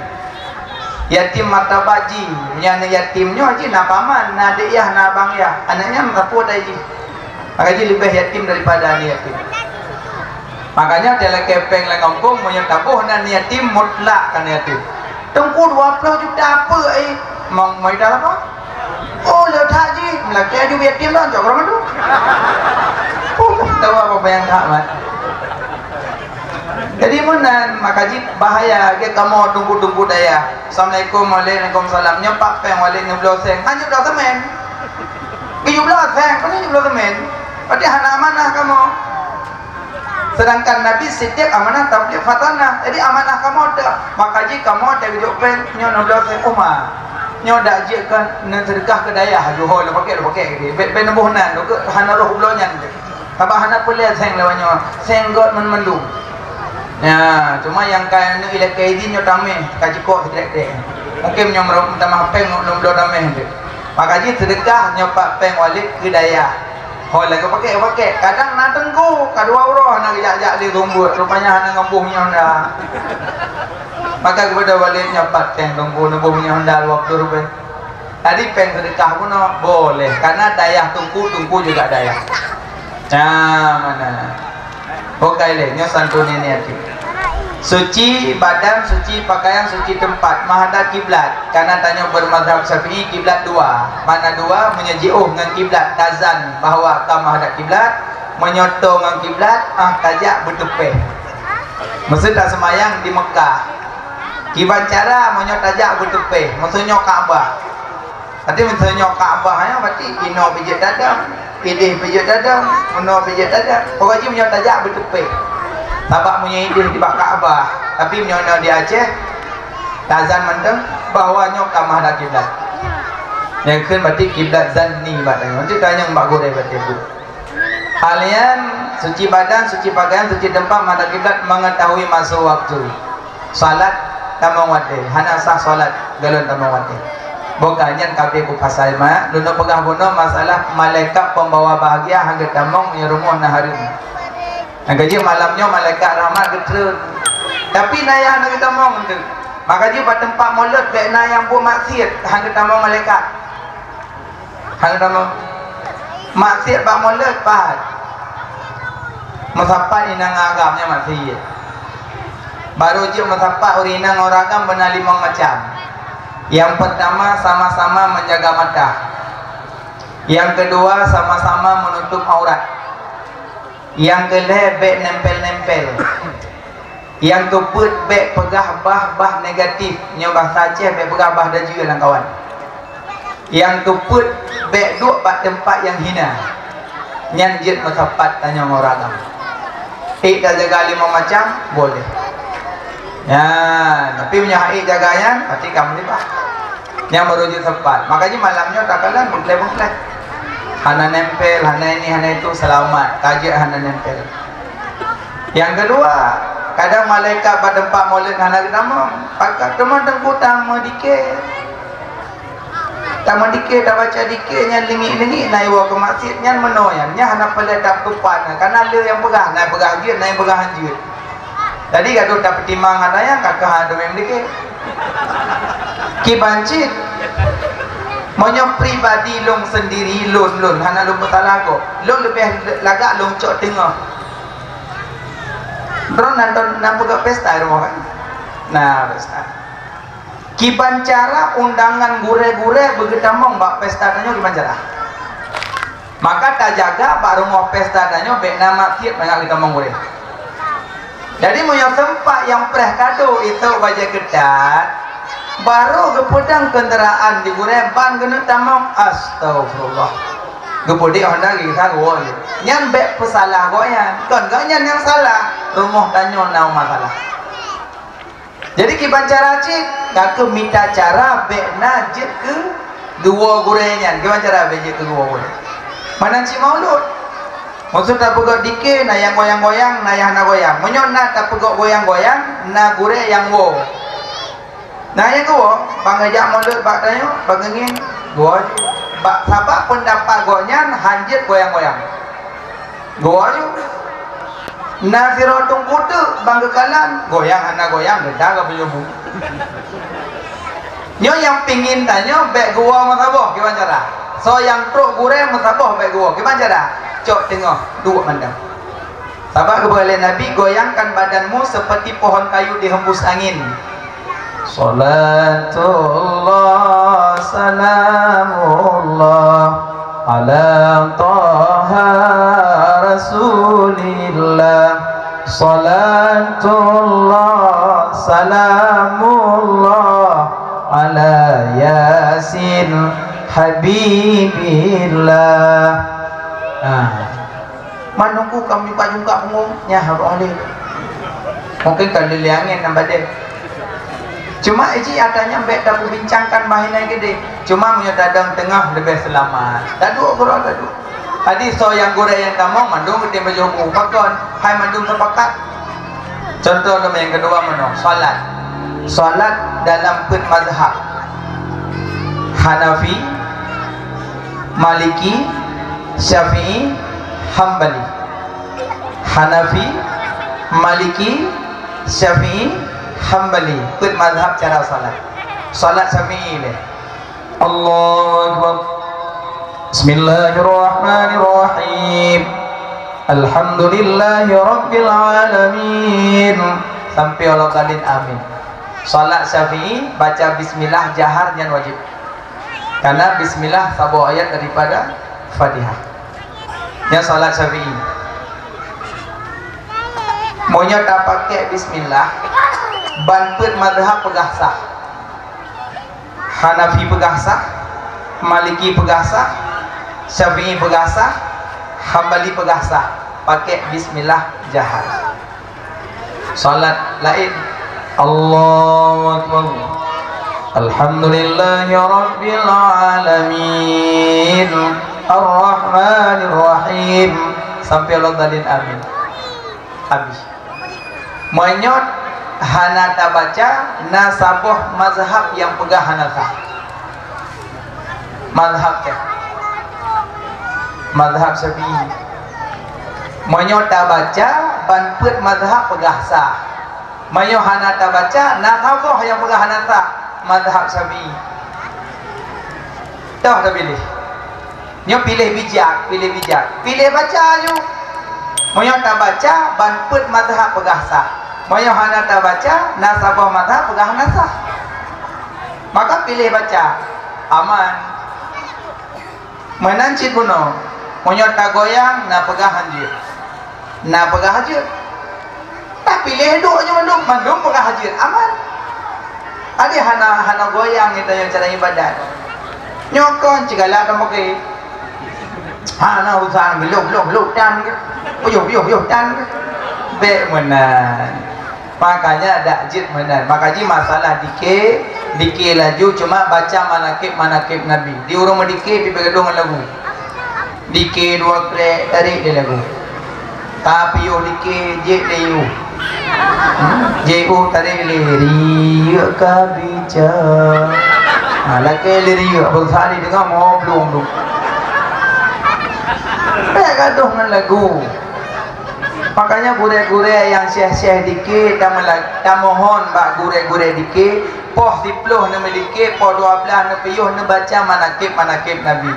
Yatim mata baji, yang yatimnya aja nak paman, nak adik yah, nak abang yah. Anaknya merapu aja. Makanya lebih yatim daripada anak yatim. Makanya dalam kepeng lang kampung menyatabuh anak yatim mutlak kan yatim. Tengku 20 juta apa mau dah apa? Oh lewat haji melaki aja yatim dah jauh orang tu. Tahu apa yang tak mat. Jadi mana makanya bahaya ke kamu tunggu daya. Assalamualaikum warahmatullahi wabarakatuh. Nyepak peng walik 16 sen. Hanya 17 semen. 17 sen, kan 17 semen. Berarti hana amanah kamu. Sedangkan Nabi setiap amanah tabligh fatanah. Jadi amanah kamu ada. Makanya kamu ada hidup pen nyo 16 sen umah. Nyo dak je kan nan sedekah ke daya johor le pakai ke. Ben bohnan ke hana roh blonya. Tabah hana pelih seng lawannya. Senggot men-mendung. Ya, cuma yang kan nu ila kaidin nyo tameh kajiko sedek-dek. Mungkin nyo tambah peng nom do tameh de. Makanya sedekah nyo pak peng walik ke daya. Hol lagi pakai. Kadang nak tengku, kadua urah nak jak-jak di rumbut. Rupanya hana ngambuhnya dah. Maka kepada walik nyapat peng tengku ngambuhnya dah 20 rupiah. Tadi peng sedekah pun boleh karena daya tengku juga daya. Mana? Okai le, nyo santun ini hati. Suci badan, suci pakaian, suci tempat, menghadap kiblat. Karena tanya bermadzhab Syafi'i kiblat dua. Mana dua? Menyaji'uh dengan kiblat, tazan bahawa kamu menghadap kiblat, menyoto dengan kiblat, tajak bertepeh. Maksud tak semayang di Mekah. Kiban cara menyot tajak bertepeh, maksudnya Kaabah. Berarti maksudnya Kaabah berarti ino pijat dadam, idih pijat dadam, meno pijat dadam. Pokoknya menyot tajak bertepeh. Sabak punya idih di bak Kaabah, tapi menyono di Aceh tazan mendeng bahawanya kamah dak kiblat. Yang kan berarti kiblat zanni batang. Nanti tanya mbak gore berarti bu. Kalian suci badan, suci pakaian, suci tempat, mata kiblat mengetahui masa waktu. Salat tamang wate, hana sah salat galon tamang wate. Bukannya kabeh ku pasal mak, dulu pegah bono masalah malaikat pembawa bahagia hangga tamang punya rumah naharin. Gaji malamnya malaikat rahmat getrun. Tapi nayah nak kita mau tu. Maka dia pada tempat mulut baik yang buat maksiat hang kita mau malaikat. Hang kita mau maksiat bak mulut pahat. Masapat inang agamnya maksiat. Baru je masapat urinang oragam benar 5 macam. Yang pertama sama-sama menjaga mata. Yang kedua sama-sama menutup aurat. Yang kelih bek nempel-nempel. Yang keput bek pegah bah negatif. Nyobah saja bek pegah bah dan juga kawan. Yang keput bek duk bat tempat yang hina. Nyanjit masapat tanya orang. Dah jaga 5 macam boleh. Ya, tapi punya hak jaganya pasti kamu ni bah. Yang merujuk sempat. Makanya malamnya tak kalah bengklek-bengklek. Hana nempel, hana ini, hana itu selamat. Tajak hana nempel. Yang kedua, kadang malaikat berdempak maulid hana nama pakak teman tengku tama dikir tama dikir tak baca dikir nya lingit-lingit naik wa ke masjid nya menoyan nya hana pada tak tupan karena ada yang pegah naik pegah jut naik pegah jut jadi gaduh tak pertimbangan ayang kakak ada memang dikir ki bancit monyo pribadi long sendiri lon hana long betalago lon lebih lagak long cok tengah drone nonton nampak pesta rumah kan nah pesta kiban cara undangan gure-gure begitu mong bak pesta danyo kiban cara maka tak jaga baru mau pesta danyo bek nama tiap banyak kita mong gure jadi monyo sempat yang preh kado itu baja kedat baru gepedang kendaraan di gure ban kena tamang astagfirullah gepedi Honda kita gua nyan bek pesalah goyan kan gak nyan yang salah rumah tanyo nau masalah jadi kiban cara cik gak ke minta cara bek najib ke dua gurenya kiban cara bek ke dua gure mana cik maulud maksud tak pegok dikir na yang goyang-goyang na yang na goyang menyon na tak pegok goyang-goyang na gure yang wo nah yang gua bangajak maulud bak tanyo bangengin gua bak sabak pendapat gonya hanjit goyang-goyang gua ju nasiro tungkutu bangga kalan goyang anak goyang geda ke penyubu nyo yang pingin tanya bek gua masaboh gimana cara so yang truk gure masaboh bek gua gimana cara cok tengok dua mandang sabak kepada Nabi goyangkan badanmu seperti pohon kayu dihembus angin salatullah salamullah ala taha rasulillah salatullah salamullah ala yasin habibillah manungku kami pak juga ngomongnya harus oleh mungkin kan diliangin nambah deh cuma iji adanya mbak dah bincangkan mahina gede cuma punya dadang tengah lebih selamat dadu kurang dadu tadi so yang gore yang tamong mandung gede baju pakon hai mandung sepakat contoh nama yang kedua mana salat dalam mazhab Hanafi Maliki Syafi'i Hambali Hanafi Maliki Syafi'i Hambali ikut mazhab cara salat Syafi'i le Allahu Akbar Bismillahirrahmanirrahim Alhamdulillahi Rabbil Alamin sampai Allah kalin amin salat Syafi'i baca bismillah jahar yang wajib karena bismillah satu ayat daripada Fatihah yang salat Syafi'i maunya tak pakai bismillah banput madhab pegah sah Hanafi pegah sah Maliki pegah sah Syafi'i pegah sah Hambali pegah sah pakai bismillah jahar salat lain Allahu Akbar Alhamdulillahi Rabbil Alamin Ar-Rahmanir Rahim sampai Allah dalin amin habis menyot hanata baca nasaboh mazhab yang pegah hanata mazhab ke mazhab Syafi'i menyot baca banput mazhab pegah sah menyot hanata baca nasaboh yang pegah hanata mazhab Syafi'i dah pilih nyo pilih bijak pilih baca nyo moyo tak baca banput mazhab pegah sah moyo hana tak baca nasabah mazhab pegah nasah maka pilih baca aman menancit puno moyo tak goyang na pegah hanjir tak pilih duk nyo mandung pegah hanjir aman ada hana goyang itu yang cara ibadat nyokon cigala kamu ke hana usaha belum dan yo dan be menan makanya ada jid menan makanya masalah dikir laju cuma baca manakib Nabi di urung dikir di begadong lagu dikir dua kre tarik dia lagu Tapi yo dikit je deu. Ju tadi liria kabija. Laki liria bersari dengan mau belum tu. Gaduh dengan lagu. Makanya gure-gure yang syekh-syekh dikit dah mohon bak gure-gure dikit poh 10 nama dikit poh 12 nama piyuh nama baca manakib Nabi.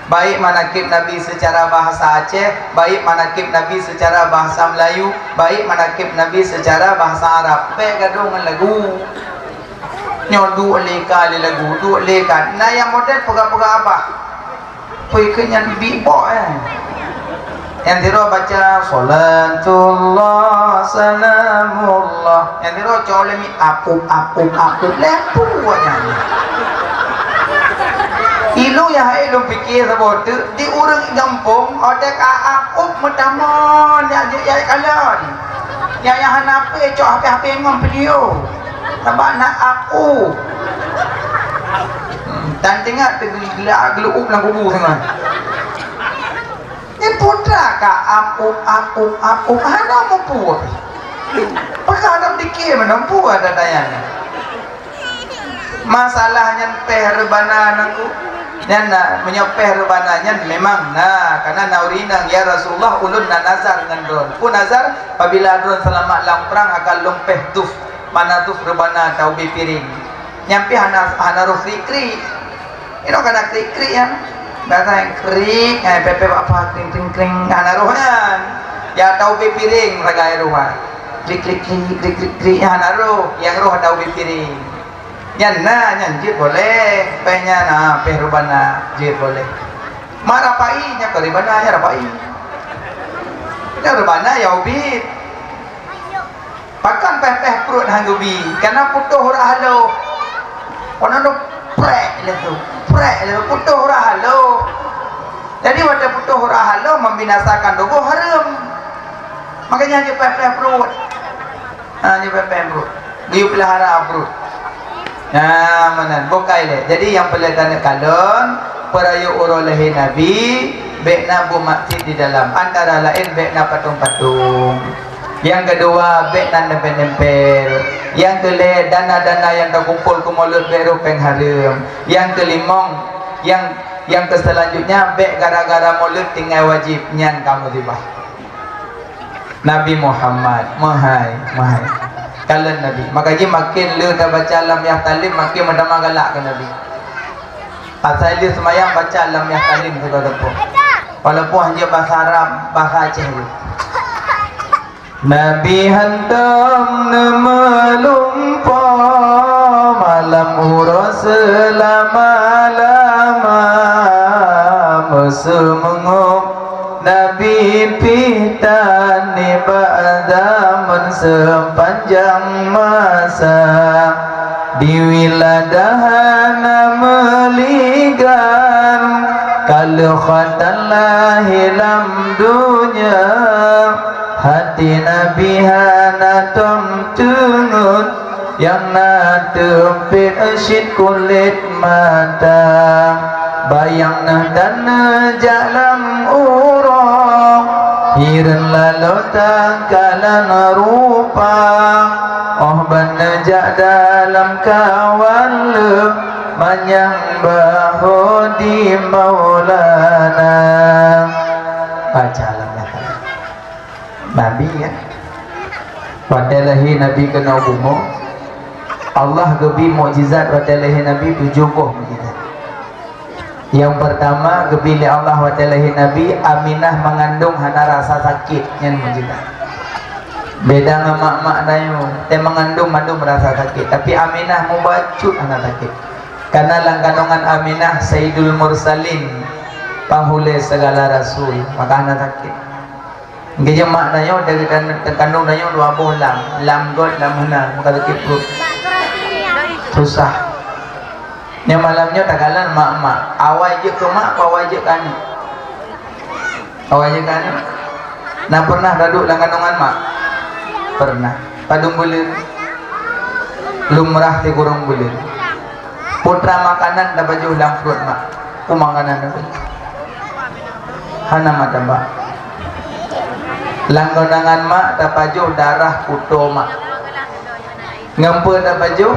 Baik manakib Nabi secara bahasa Aceh, baik manakib Nabi secara bahasa Melayu, baik manakib Nabi secara bahasa Arab. Baik gaduh dengan lagu. Nyodu leka lagu, du leka. Nah yang model pegak-pegak apa? Pekenya bibok Yang tiro baca salatullah salamullah. Yang tiro colemi apuk lepu nyanyi. Ilu ya ilu fikir sebut di urang kampung ada ka apuk metamon ya kalian. Ya hanape cok HP ngom video. Tambah nak aku. Dan tengok geluk lang kubu sangat. Ini putra ka apuk hana mampu. Perkara dikir menempu ada dayanya. Masalahnya rebana aku. Nyana menyopeh rebananya memang karena naurinang ya Rasulullah ulun nazar dengan drone. Pun nazar apabila drone selamat dalam perang akan lumpeh tuf. Mana tuf rebana tau piring. Nyampe hana roh kri. Ini kena kri ya. Bahasa yang krik, pepe apa kring hanaruhnya. Ya tahu piring ragai rumah. Krik ya hanaruh, yang roh tahu piring. Nyanjit boleh, penya perubana jit boleh. Marapai nya keribana ya rapai. Ya rubana ya ubit. Pakan pepeh perut hanggubi, karena putuh rahalo. Kono prek le putuh rahalo. Jadi wadah putuh rahalo membinasakan dogo haram. Makanya dia pepeh perut. Dia pepeh perut. Dia pelihara perut. Mana bokai le. Jadi yang pelihara kalon perayu urolehi Nabi bekna bumakti di dalam antara lain bekna patung-patung. Yang kedua bekna nempel-nempel. Yang kelima dana-dana yang terkumpul ke mulut beru pengharum. Yang kelima yang keselanjutnya bek gara-gara mulut tinggal wajib nyan kamu tiba. Nabi Muhammad mahai kalian Nabi. Makanya makin lu dah baca lam yahtalim makin mendama galak ke Nabi. Pasal dia semayang baca lam yahtalim saudara-saudara. Walaupun hanya bahasa Arab, bahasa Aceh. Nabi hantam melumpah malam uras lama-lama mesemenguk Nabi pitani ba'daman sepanjang masa di wiladahana meligan kalau khatallahi lam dunya hati Nabi hana tungut yang natempit asyid kulit mata bayang dan jalan urang hiran lalu takalan rupa benajak dalam kawan menyembah di maulana. Baca Nabi ya wadalahi Nabi kena bumo Allah gebi mukjizat wadalahi Nabi 70 mukjizat. Yang pertama gebili Allah wadalahi Nabi Aminah mengandung hana rasa sakit yang mukjizat. Beda dengan mak-mak dayu dia mengandung merasa sakit, tapi Aminah membacut hana sakit karena lang kandungan Aminah Sayyidul Mursalin panghule segala rasul maka hana sakit. Gaya mak nayo dari kandung nayo 20 lam god lam hana maka sakit perut susah. Yang malamnya tagalan mak awal je ke mak awal je kan nah pernah duduk dalam kandungan mak pernah padung bulir lumrah di kurung bulir putra makanan dapat baju ulang perut mak ku makanan dapat hana mata mbak Langgonangan mak tapajuh darah kuto mak. Ngempe tapajuh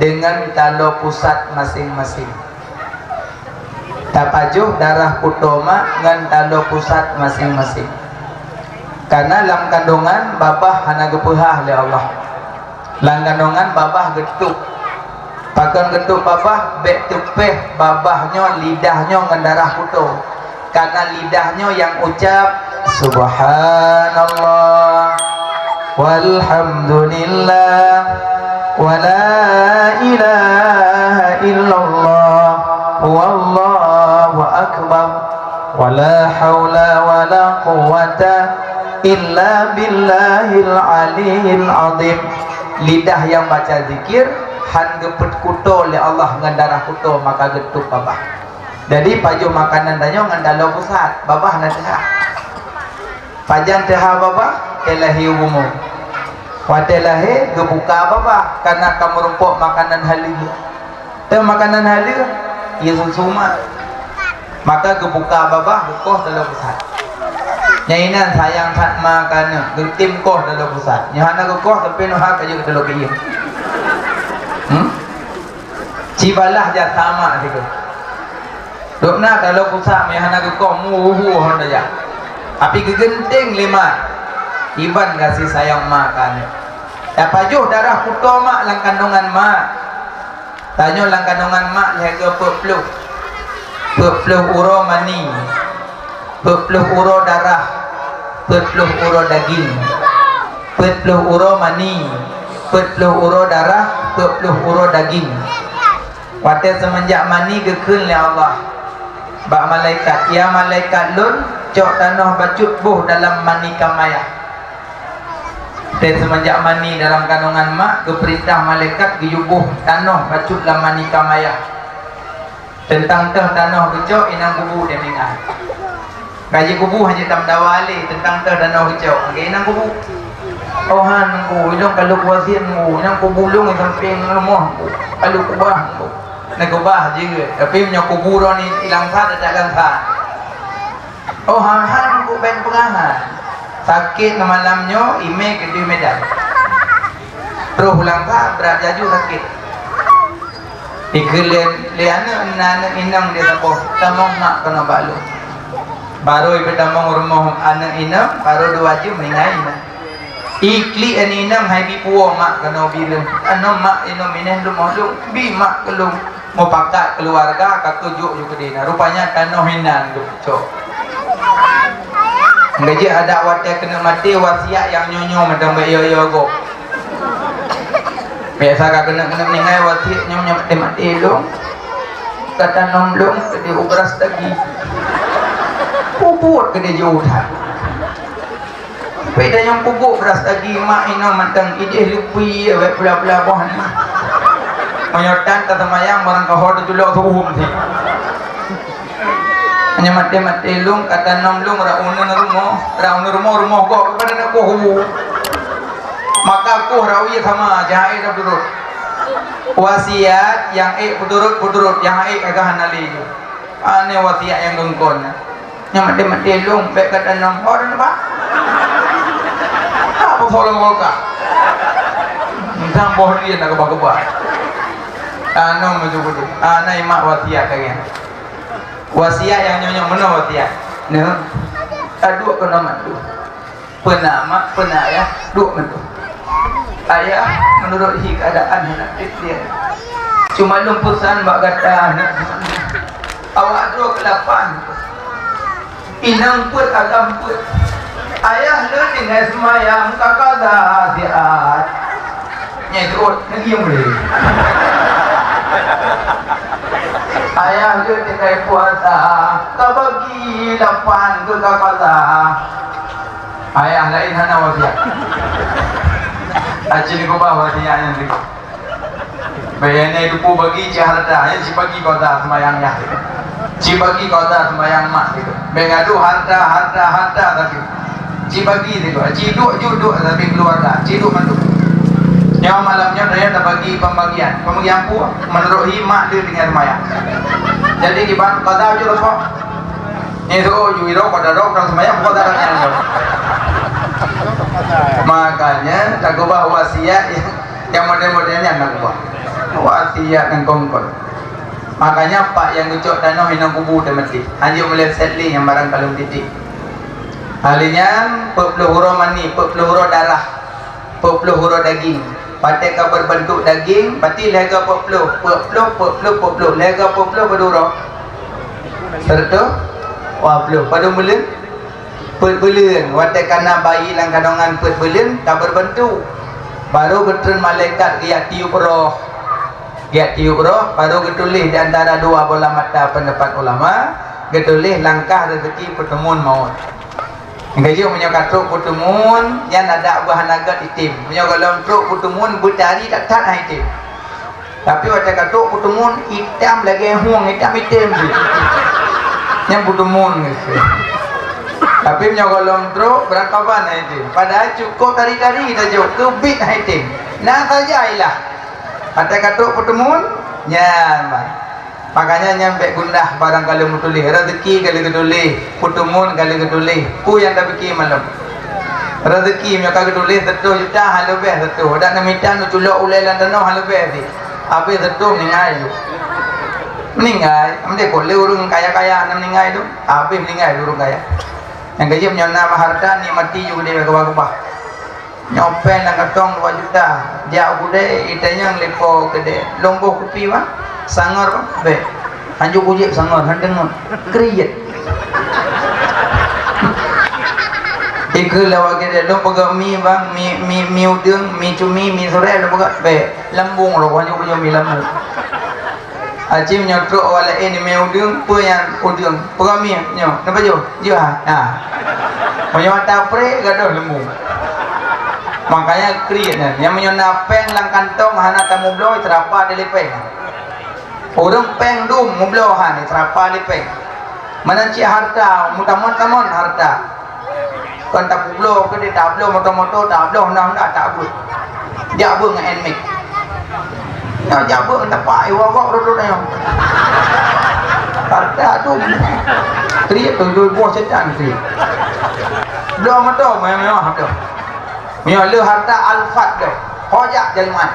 dengan talo pusat masing-masing. Tapajuh darah kuto mak ngan talo pusat masing-masing. Karena dalam kandungan babah hana gepehah oleh Allah. Dalam kandungan babah getuk. Pakan getuk babah bek tupeh babahnya lidahnya ngan darah kuto. Karena lidahnya yang ucap Subhanallah walhamdulillah wala ilaha illallah wallahu akbar wala hawla wala quwwata illa billahil aliyil azim. Lidah yang baca zikir han gepet kuto oleh Allah ngan darah kuto maka getuk babah. Jadi paju makanan danyo ngan dalam pusat babah na teh. Pajan teh babah telahi umum. Watelahi gebuka babah karena kamu rumpuk makanan halil. Teh makanan halil ya susuma. Maka gebuka babah gekoh dalam pusat. Nyainan sayang tat makan getim koh dalam pusat. Nyahana gekoh tapi noh ka je dalam kieu. Cibalah ja sama gitu. Dokna kalau pusat nyahana gekoh muhu honda ja. Api kegenting lima iban kasih sayang makan. Tapajuh darah kuto mak lang kandungan mak. Tanyo lang kandungan mak lega pepluh. Pepluh uro mani. Pepluh uro darah. Pepluh uro daging. Pepluh uro mani. Pepluh uro darah. Pepluh uro daging. Wate semenjak mani gekeun oleh Allah. Bak malaikat, ya malaikat lun cok tanah bacut buh dalam mani kamaya. Dan semenjak mani dalam kandungan mak keperintah malaikat giyubuh tanah bacut dalam mani kamaya. Tentang teh tanah kecok inang kubu demingan. Kaji kubu hanya tam dawali tentang teh tanah kecok. Ngai inang kubu. Ohan ku inang kalau kuasin ku inang kubulung samping rumah ku. Kalau kubah ku. Nak kubah juga. Tapi punya kuburo ni ilang sad ada langsan. Oh han ku ben pengahan. Sakit malamnya ime ke di Medan. Terus ulang tak berat jaju sakit. Ikelen liana anak inang dia tapo tamong nak kena balu. Baru ibu tamong rumah anak inang baru dua jam mengai na. Ikli an inang hai bi puo mak kena bilang. Ano mak ino mineh rumah lu bi mak kelung mau pakat keluarga kat tujuk juga dina. Rupanya tanah hinan cok. Ngaji ada wadah kena mati wasiat yang nyonyo macam yo go. Biasa kak kena meninggal wasiat nyonyo mati dong. Kata nom dong ke dia ubras lagi. Puput ke dia jutaan. Beda yang pupuk beras lagi mak ino mantang ide lupi awak pula bohan. Menyotan kata mayang barang kahor tu julok tuhum sih. Hanya mati lung kata nom lung raunun rumah kok kepada nak kohu. Maka koh rawi sama jahai dah durut. Wasiat yang budurut yang agak hanali ju. Ane wasiat yang gengkon. Yang mati lung baik kata nom orang apa? Apa follow molka? Entang boh dia nak kebak. Ano menjadi ana imak wasiat kalian. Wasiat yang nyonyong mana wasiat? Nah, dua kena mandu. Pernah mak, pernah ayah, dua mandu. Ayah menurut keadaan nak dia. Cuma lumpusan bak kata nak. Awak dua ke-8. Inang put agam put. Ayah le dengan semayang kakak dah siat. Nyerut lagi yang boleh. Ayah dia tinggal puasa, tak bagi 8 ke kakak. Ayah lain hana wasiat. Acil ko ba wasiat yang ni. Bayane dupu bagi harta, yang si bagi kota semayang ya. Si bagi kota semayang mak gitu. Mengadu harta tapi. Si bagi gitu. Ciduk tapi keluarga. Ciduk mantu. Yang malamnya dia tak bagi pembagian pu menurut himak dia dengan semayang. Jadi di bawah kata aja lah kok. Ini tu jujur pada rok orang semayang kota orang yang Makanya nak ubah wasiat yang model-modelnya nak ubah wasiat dan kongkol. Makanya pak yang ucap tanah hinang kubu dah mati. Anjur boleh settling yang barang kalung titik. Halinya peluru mani, peluru darah, peluru daging. Pakai ka berbentuk daging, berarti lega peluru, lega peluru berdua. Serta peluru pada mula pelun. Watak kana bayi lang kandungan pelun tak berbentuk. Baru getun malaikat dia tiup roh. Dia tiup roh baru getulis di antara dua bola mata pendapat ulama, getulis langkah rezeki pertemuan maut. Gaji punya katruk pertemuan yang ada buah naga itim. Punya kalau truk pertemuan bercari tak itim. Tapi waktu katruk pertemuan hitam lagi huang hitam tu. Yang pertemuan gitu. Tapi punya kalau truk berangkapan itim. Padahal cukup tari-tari saja kebit itim. Nah saja ilah. Ada katuk pertemuan, nyaman. Makanya nyampe gundah barang kali mutulih, rezeki kali ketulih, pertemuan kali ketulih. Ku yang tak fikir malam. Rezeki mereka ketulih 100 juta hal lebih 100. Dak namitan nu culok ulai lan tanah hal lebih. Habis 100 meninggal. Meninggal, amde boleh urung kaya-kaya nak meninggal tu. Habis meninggal urung kaya. Yang gaji punya nama harta ni mati juga dia kebah-kebah. Nyopen nak katong 2 juta. Dia bude itanya lepo gede. Lombo kopi ba? Sangar ba? Be. Anju kujik sangar handeng kriyet. Ikut lawa gede lombo ga mi bang, mi udang, mi cumi, mi sore lombo ga be. Lambung lo anju kujik mi lambung. Acim nyotro wala ini mi udang, pu yang udang. Pegami nyo, napa jo? Jo ha. Nah. Moyo tapre gadoh lembung. Makanya krian yang menyona peng lang kantong hana tamu bloy terapa di lepeng. Orang peng dum mublo han terapa lepeng. Menanci harta mutamon-tamon harta. Kon tak bublo ke dia tablo moto-moto tablo hendak tablo. Jabu dengan enmik. Ya jabu tak pai wawa rodot ayo. Harta tu. Kriat tu buah setan tu. Blo moto memang habis. Mia le harta alfat dah. Hojak jangan.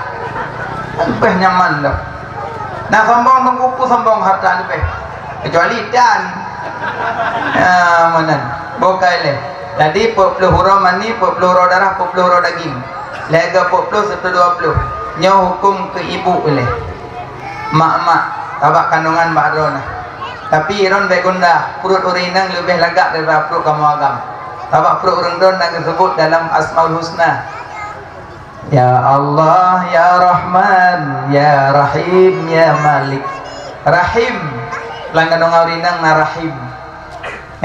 Lebih nyaman dah. Nah sambung mengkupu sambung harta lebih. Kecuali dan mana? Bokai le. Tadi peluru mani, peluru darah, peluru daging. Lega 40 serta 20. Nyo hukum ke ibu le. Mak-mak tabak kandungan bahrona. Tapi iron begunda perut urinang lebih lagak daripada perut kamu agam. Tabak perut orang don yang disebut dalam Asmaul Husna. Ya Allah, Ya Rahman, Ya Rahim, Ya Malik. Rahim, langgan orang urinang na Rahim.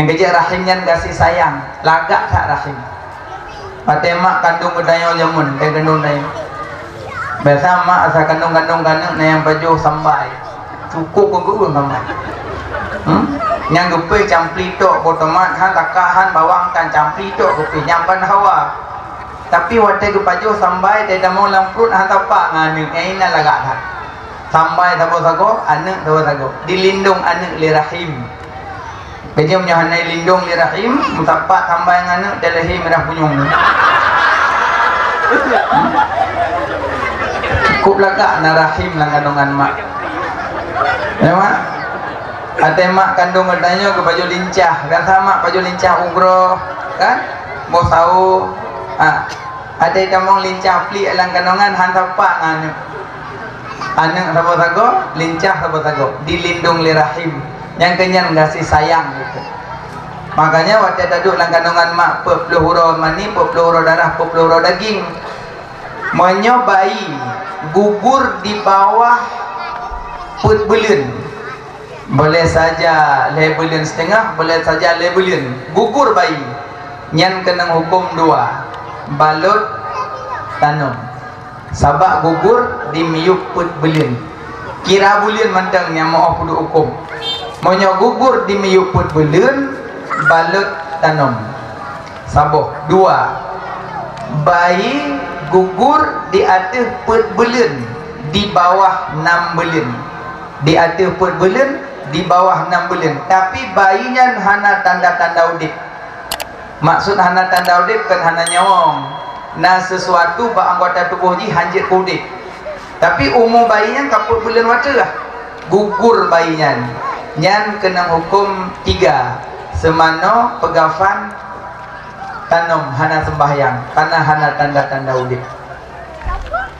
Yang kecil rahimnya kasih sayang, lagak tak Rahim. Patemak kandung kedayo jamun, kayak kandung dayo. Biasa mak asal kandung-kandung na yang baju sambai. Cukup pun sambai. Yang gepe campli tok botomat han takahan bawang kan campli tok gepe nyampan hawa. Tapi waktu ke baju sambai dia mau lamprut han tapak nganu ina lagak tak. Sambai sabo sago anak sabo sago. Dilindung anak li rahim. Bejo nya hanai lindung li rahim mutapak sambai nganu delehi merah punyung. Cukup lagak na rahim lang kandungan mak. Ya mak. Ada mak kandung adanya ke baju lincah kan sama baju lincah umroh kan mau tahu ada tamong lincah pli alang kandungan hantar pak anak sabar sago lincah sabar sago dilindung li rahim yang kenyan kasih sayang gitu. Makanya waktu duduk dalam kandungan mak peluru mani peluru darah peluru daging monyo bayi gugur di bawah put belun. Boleh saja lebelin setengah, boleh saja lebelin gugur bayi. Nyan kena hukum 2. Balut tanam. Sabak gugur di miyuk put belin. Kira bulin mantang yang mau kudu hukum. Monyo gugur di miyuk put belin, balut tanam. Saboh 2. Bayi gugur di atas put belin di bawah 6 belin. Di atas put belin di bawah 6 bulan, tapi bayinya hana tanda-tanda udip. Maksud hana tanda udip kan hana nyawang. Nah sesuatu ba anggota tubuh ji hanjit udip. Tapi umur bayinya kaput bulan waca lah. Gugur bayinya. Nyan kena hukum 3. Semano pegafan tanam hana sembahyang karena hana tanda-tanda udip.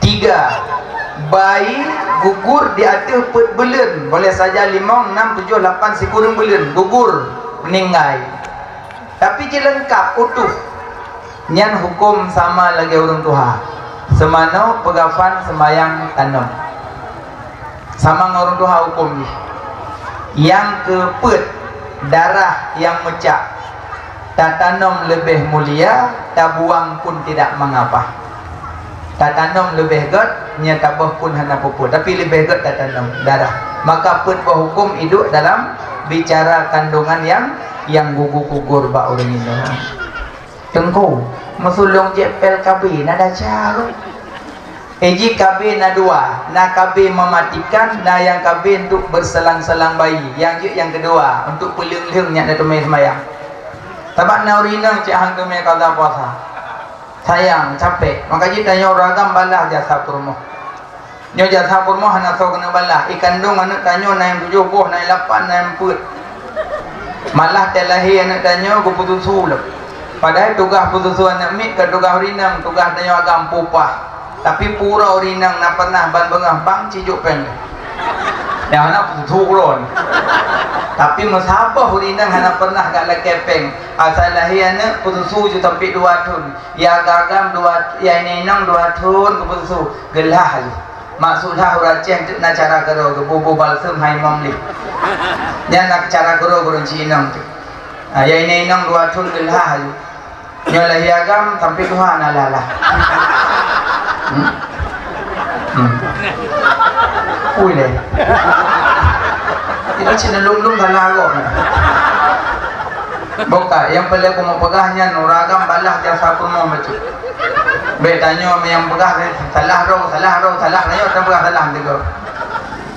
3. Bayi gugur di atas put bulan. Boleh saja 5, 6, 7, 8 si kurang bulan gugur meninggal. Tapi je lengkap utuh. Nyan hukum sama lagi orang tua. Semano pegafan sembayang tanam. Sama dengan orang tua hukum ni. Yang keput darah yang mecah. Tak tanam lebih mulia, tak buang pun tidak mengapa. Tak tanam lebih god, nya tabah pun hana puput. Tapi lebih god tak tanam darah. Maka put berhukum hidup dalam bicara kandungan yang gugur ba orang ini. Tengku, mesulung jepel KB nada cara. Eji KB na 2, na KB mematikan, na yang KB untuk berselang-selang bayi. Yang kedua untuk pelung-lung nya tu mai semayang. Tabak na urinang cik hang tu mai qada puasa. Sayang, capek. Maka ji tanya ragam balah jasa purmo. Nyo jasa purmo hana so kena balah. Ikandung anak tanyo na yang 7 buah, na yang 8, na yang 4. Malah telahi anak tanyo keputus sulap. Padahal tugas putus anak mik ke tugas urinang, tugas tanyo agam pupah. Tapi pura urinang na pernah ban bengah bang cijuk pen. Yang anak putus sulon. Tapi musabah urinang hana pernah gak lekepeng. Asal lahir anak putus ju tapi 2 tahun. Ya gagam 2, ya nenang 2 tahun keputus gelah. Maksudnya uraceh nak cara gero bubu balsem hai mamli. Dia nak cara gero cinang tu. Ya nenang 2 tahun gelah. Nyo lahir agam sampai Tuhan alalah. Ui leh. Ini cina lung-lung tak lagu. Boka, yang paling aku mau pegahnya nuragam balah jasa pun mau macam. Betanya yang pegah salah roh nayo tak pegah salah juga.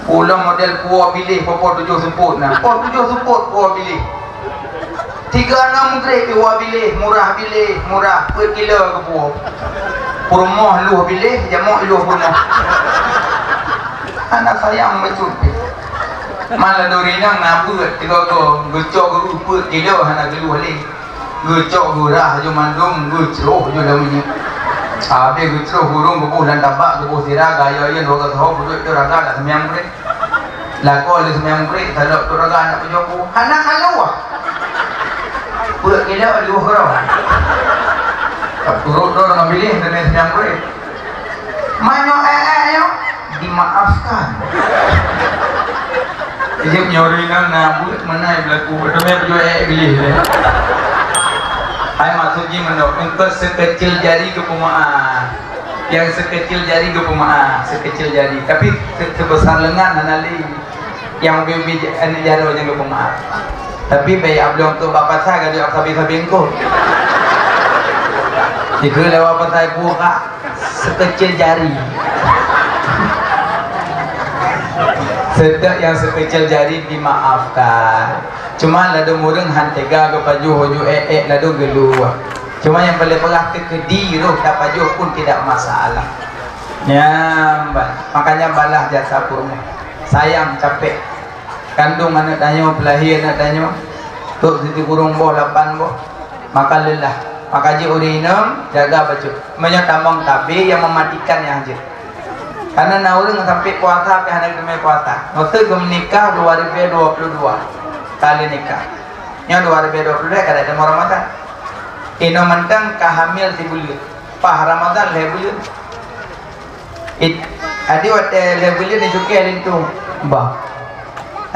Pulang model puah pilih popor 7 seput nah. Popor 7 seput puah pilih. 3-6 grade puah pilih, murah per kilo ke puah. Purmoh luh pilih, jamuk luh purmoh. Anak sayang betul. Malah dorinang nabut tiga-tiga gecok geruput kilo hana gelu halik. Gecok gerah jo mandum gecroh jo lamanya. Abe gecroh burung gebuh dan tabak gebuh siraga yo yen roga tho budak tu raga dak semyang bre. Lako le semyang bre talok tu raga anak pejoku. Hana kalawah. Put kilo luh gerah. Turut do ngambilih dan semyang bre. Manyo yo dimaafkan. Ijib nyorinan nabut mana berlaku berdua pilih hai maksudnya menok engkau sekecil jari ke pemaaf yang sekecil jari ke pemaaf sekecil jari tapi sebesar lengan anali yang bibi ane jaro yang ke pemaaf tapi bayi ablong tu bapak saya gaduh sabi-sabi engkau jika lewat bapak saya buka sekecil jari sedek yang sekecil jari dimaafkan. Cuma ladu murung hantega ke paju hoju ladu gelu. Cuma yang paling pelah kekedi roh tak paju pun tidak masalah. Nyamban. Makanya balah jasa purmo. Sayang capek. Kandung anak tanyo, pelahir anak tanyo. Tuk siti kurung boh 8 boh. Maka lelah. Maka ji urinum jaga baju. Menyotamong tabi yang mematikan yang hajir. Karena naurung sampai puasa sampai hari demi puasa. Waktu gue menikah 2022 kali nikah. Yang 2022 kada ada Ramadan. Ino mentang kahamil si bulut. Pah Ramadan le bulut. Adi waktu le bulut ni juga ada itu. Bah.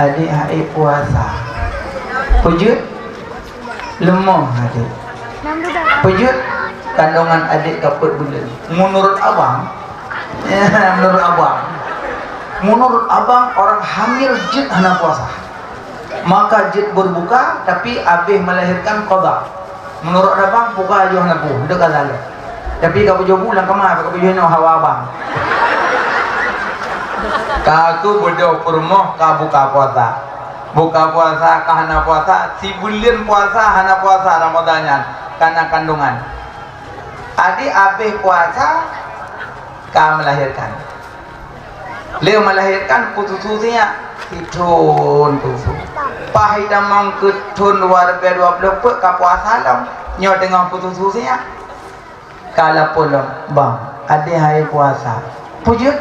Adi hari puasa. Pujut lemah adik. Pujut kandungan adik kaput bulut. Menurut abang. Ya, menurut abang orang hamil jid hana puasa maka jid berbuka tapi abih melahirkan qada menurut abang buka aja hana bu dekat lalu tapi kau jauh bulan kemana kau jauh hawa abang kau bodoh purmoh kau buka puasa kah hana puasa si bulan puasa hana puasa Ramadannya karena kandungan. Adik habis puasa ka melahirkan. Leo melahirkan putus-putusnya hidun tufu. Pahidamang ketun luar biasa 20 pek ka puasa lam. Nyo dengan putus-putusnya. Kala pulang, bang, adik hari puasa. Pujut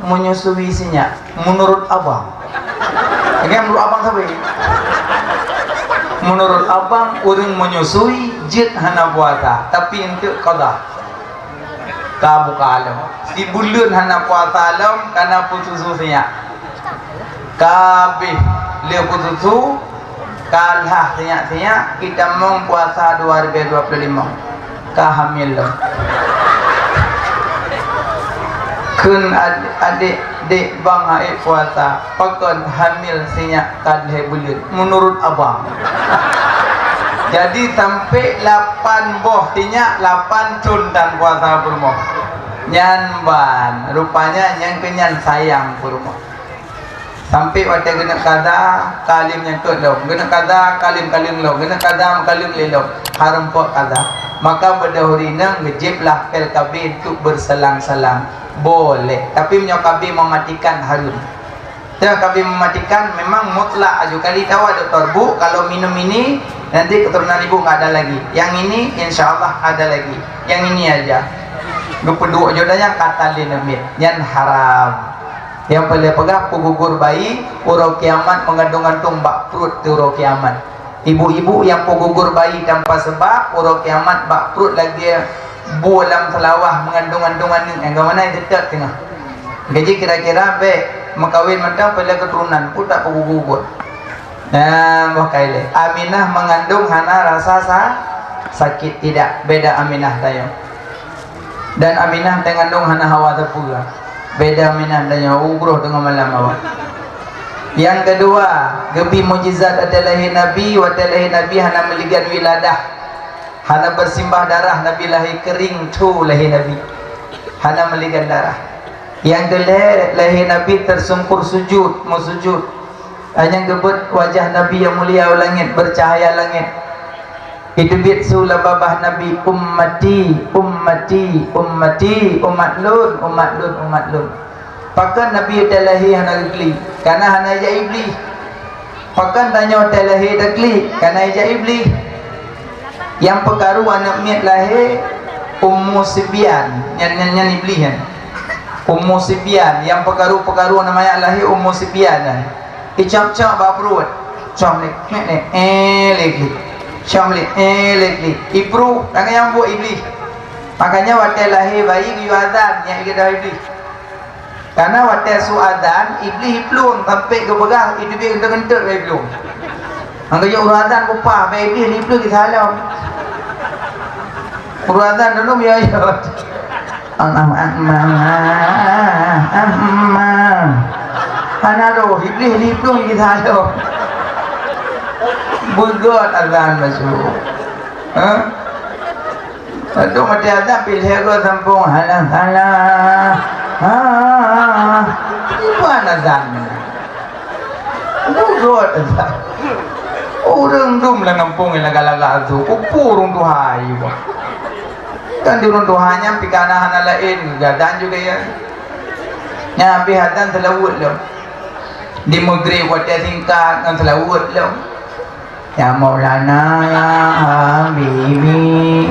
menyusui sinya menurut abang. Ini menurut abang sabi. Menurut abang orang menyusui jid hana puasa tapi untuk qada. Ka buka alam. Di bulan hana puasa alam karena putus-putusnya. Kabeh le putusu kalah sinya kita mau puasa 2025. Kahamil kun adik bang hai puasa pakon hamil sinya kadhe bulan menurut abang. Jadi sampai 8 boh tinya 8 cun dan puasa purmo nyan ban rupanya yang kenyan sayang purmo sampai waktu kena kada kalim nyantut lo kena kada kalim lo kena kada kalim lelo haram pok kada. Maka berdahurina ngejiblah pel kabin untuk berselang-selang boleh tapi menyokabi mematikan harun. Dia kabin mematikan memang mutlak aju kali tahu doktor bu kalau minum ini nanti keturunan ibu nggak ada lagi. Yang ini insya Allah ada lagi. Yang ini aja. Gepeduk jodohnya kata linamit yang haram. Yang boleh pegang gugur bayi urau kiamat mengandung-andung bak perut urau kiamat. Ibu-ibu yang gugur bayi tanpa sebab urau kiamat bak perut lagi bulam selawah mengandung-andungan yang mana yang dekat tengah. Jadi kira-kira be mengkawin macam pada keturunan pun tak gugur. Nah, makaile. Aminah mengandung hana rasa sakit tidak beda Aminah tayo. Dan Aminah mengandung hana hawa terpula. Beda Aminah tayo ugroh dengan malam awal. Yang kedua, gebi mujizat adalah Nabi wa adalah Nabi hana meligan wiladah. Hana bersimbah darah Nabi lahir kering tu lahir Nabi. Hana meligan darah. Yang kedua, lahir Nabi tersungkur sujud, mau sujud. Hanya gebut wajah Nabi yang mulia langit bercahaya langit. Itu bitsu lababah Nabi ummati ummati ummati umat lun umat lun umat lun. Pakan Nabi talahi hana gli karena hana ja iblis. Pakan tanya talahi dagli karena ja iblis. Yang pekaru anak miat lahir Ummu Sibyan nyan iblis kan. Ummu Sibyan yang pekaru namanya lahir Ummu Sibyan. Icap-cap baprut. Chamlik lagi. Chamlik lagi. Ibru tangan yang buat iblis. Makanya waktu lahir bayi yuadan yang kita iblis. Karena waktu suadan iblis plung sampai ke begang itu dia kentut bayi plung. Angkanya uradan upah bayi iblis ni plung kita halau. Uradan dulu biar ya. Ana do iblis ni plung kita halau. Bugot azan masuk. Aduh mati azan pilih go sampung halang halang. Iwan azan. Bugot azan. Orang dum lang kampung laga-laga tu. Upurung tuhai wa. Kan di urung tuhanya pikana hana lain gadan juga ya. Nya pi hadan telawut lo. Di maghrib waktu tingkat kan telawut lo. Ya Maulana ya Habibi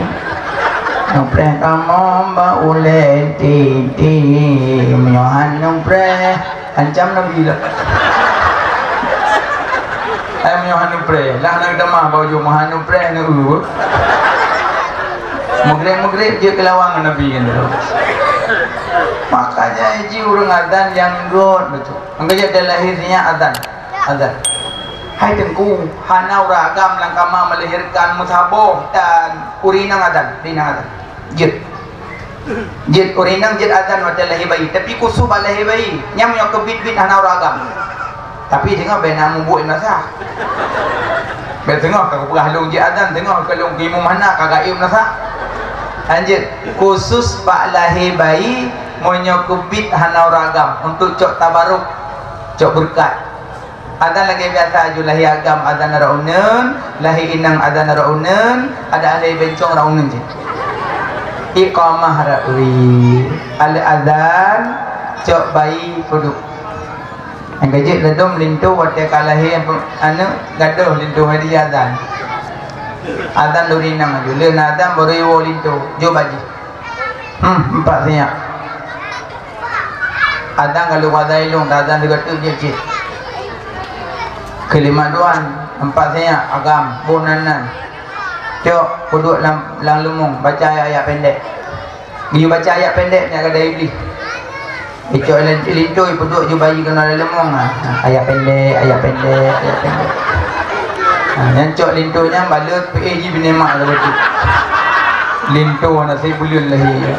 Numpre kamu baule titi Menyohan numpre Ancam Nabi lah Ay menyohan numpre Lah nak damah baju mohan numpre na Maghrib dia kelawangan Nabi kan tu. Makanya iji orang adan yang god betul Angkanya dia lahirnya adan Hai tengku hanau ragam langkama melahirkan mutaboh dan urinang adan jid urinang jid adan wadah lahir bayi tapi kusuh lahir bayi nyam yang kebit-bit hanau ragam tapi tengok bena membuat nasa tengok kau halung jid adan tengok kalau gimu mana kagak ium nasa anjir khusus pak lahir bayi mau nyokubit hanau ragam untuk cok tabaruk cok berkat Adzan lagi biasa aju lahi agam adzan raunen, lahi inang adzan raunen, ada alai bencong raunen je. Iqamah rawi, al adzan cok bayi puduk. Yang gajik ledom lintu wate kalahi anu gaduh lintu hari adzan. Adzan lurinang aju, leun adzan baru yo lintu, jo baji. Empat siap. Adzan kalau wadailung adzan juga tu je. Kelima duan, empat saya agam, bonanan. Cok, puduk lang lumung, baca ayat pendek. Dia baca ayat pendek ni agak ada iblis. Cok lintu puduk je bayi kena dalam lumung. Ayat pendek, ayat pendek, ayat pendek. Yang cok lintunya balut PAG binemak lah betul. Lintu nasi bulun lahi.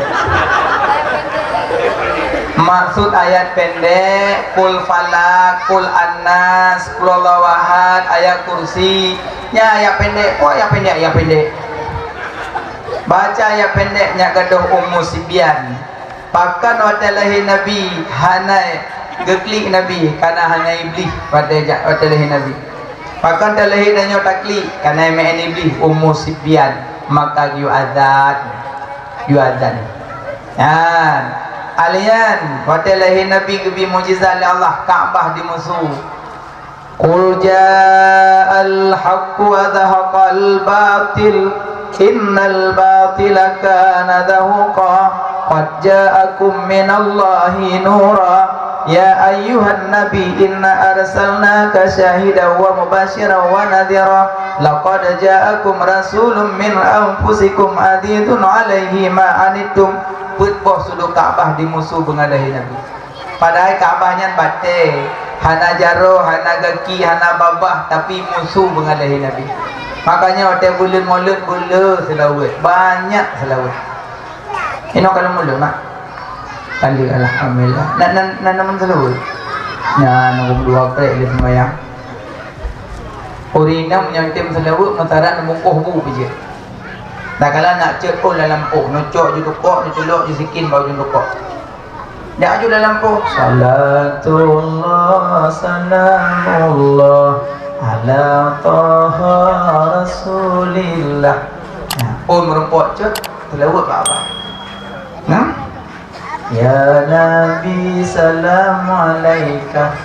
Maksud ayat pendek, kul falak, kul annas, kul lawahad, ayat kursi. Ya ayat pendek, ayat pendek, ayat pendek. Baca ayat pendeknya gaduh Ummu Sibyan. Pakan watalahi Nabi, hanai geklik Nabi, karena hanai iblis pada watalahi Nabi. Pakan talahi danyo taklik, karena main iblis Ummu Sibyan. Maka yu azan. Ya. Alian watalahi Nabi kebi mujizat Allah Kaabah di musuh. Qul ja'al haqq wa dhahaqal batil innal batila kana dhahuqa qad ja'akum minallahi nura ya ayyuhan nabi inna arsalnaka syahidan wa mubasyiran wa nadhira laqad ja'akum rasulun min anfusikum azizun 'alaihi ma anittum boh sudut Kaabah di musuh bengadahi Nabi. Padahal Kaabahnya bate, hana jaro, hana gaki, hana babah, tapi musuh bengadahi Nabi. Makanya hotel bulan mulut bula selawat, banyak selawat. Ini kalau mulut mak, kali alhamdulillah. Nak namun selawat. Nah, nombor dua krek dia sembahyang. Orina menyantim selawat, matara nombor bu je. Tak kala nak cek pun dalam poh, nocok je tukok, ncolok je sikin bau je tukok. Dak aju dalam poh. Salatullah salamullah ala taha rasulillah. Nah, pun merumpok cek, telawat apa? Nah? Ya Nabi salam alaika.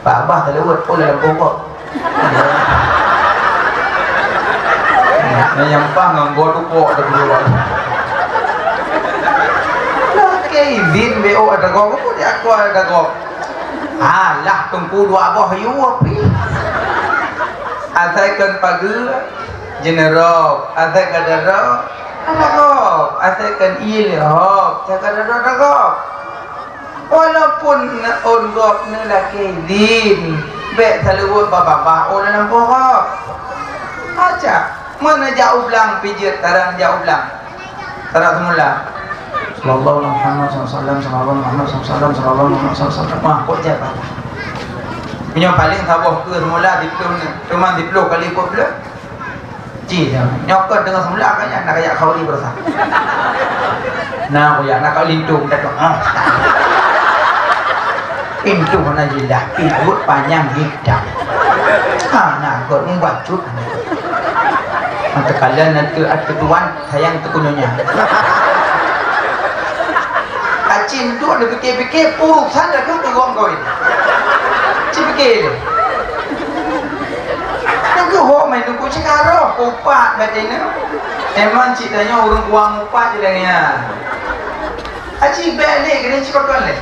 Pak Abah telawat pun dalam poh. Yang pang nganggo tukok ada dua. Oke, izin BO ada gok, aku dia aku ada gok. Alah tunggu dua abah you api. Asaikan pagi general, asaikan darah ada gok, asaikan ilhok, asaikan darah ada gok. Walaupun on gok ni laki izin, bet selalu bapa orang nampak gok. Aja. Mana jauh belang pijit tarang jauh belang tarang semula sallallahu Muhammad sallallahu sallallahu Muhammad sallallahu Muhammad sallallahu wah kok jat apa punya paling sabuh ke semula diplom cuma diplom kali kok pula ji nyokot dengan semula kaya nak kayak khauli berasa nah aku ya nak kau lintung dak pintu mana jilah pintu panjang hitam nah kau ni wacut mata kalian nanti ada tuan sayang terkunyonya. Kacin tu ada fikir-fikir urusan dah tu orang kau ini. Fikir. Yang ke ho main tu kucing karo upat macamnya. Emang cik tanya orang buang upat je dah ni. Aci balik kena cepat kan le.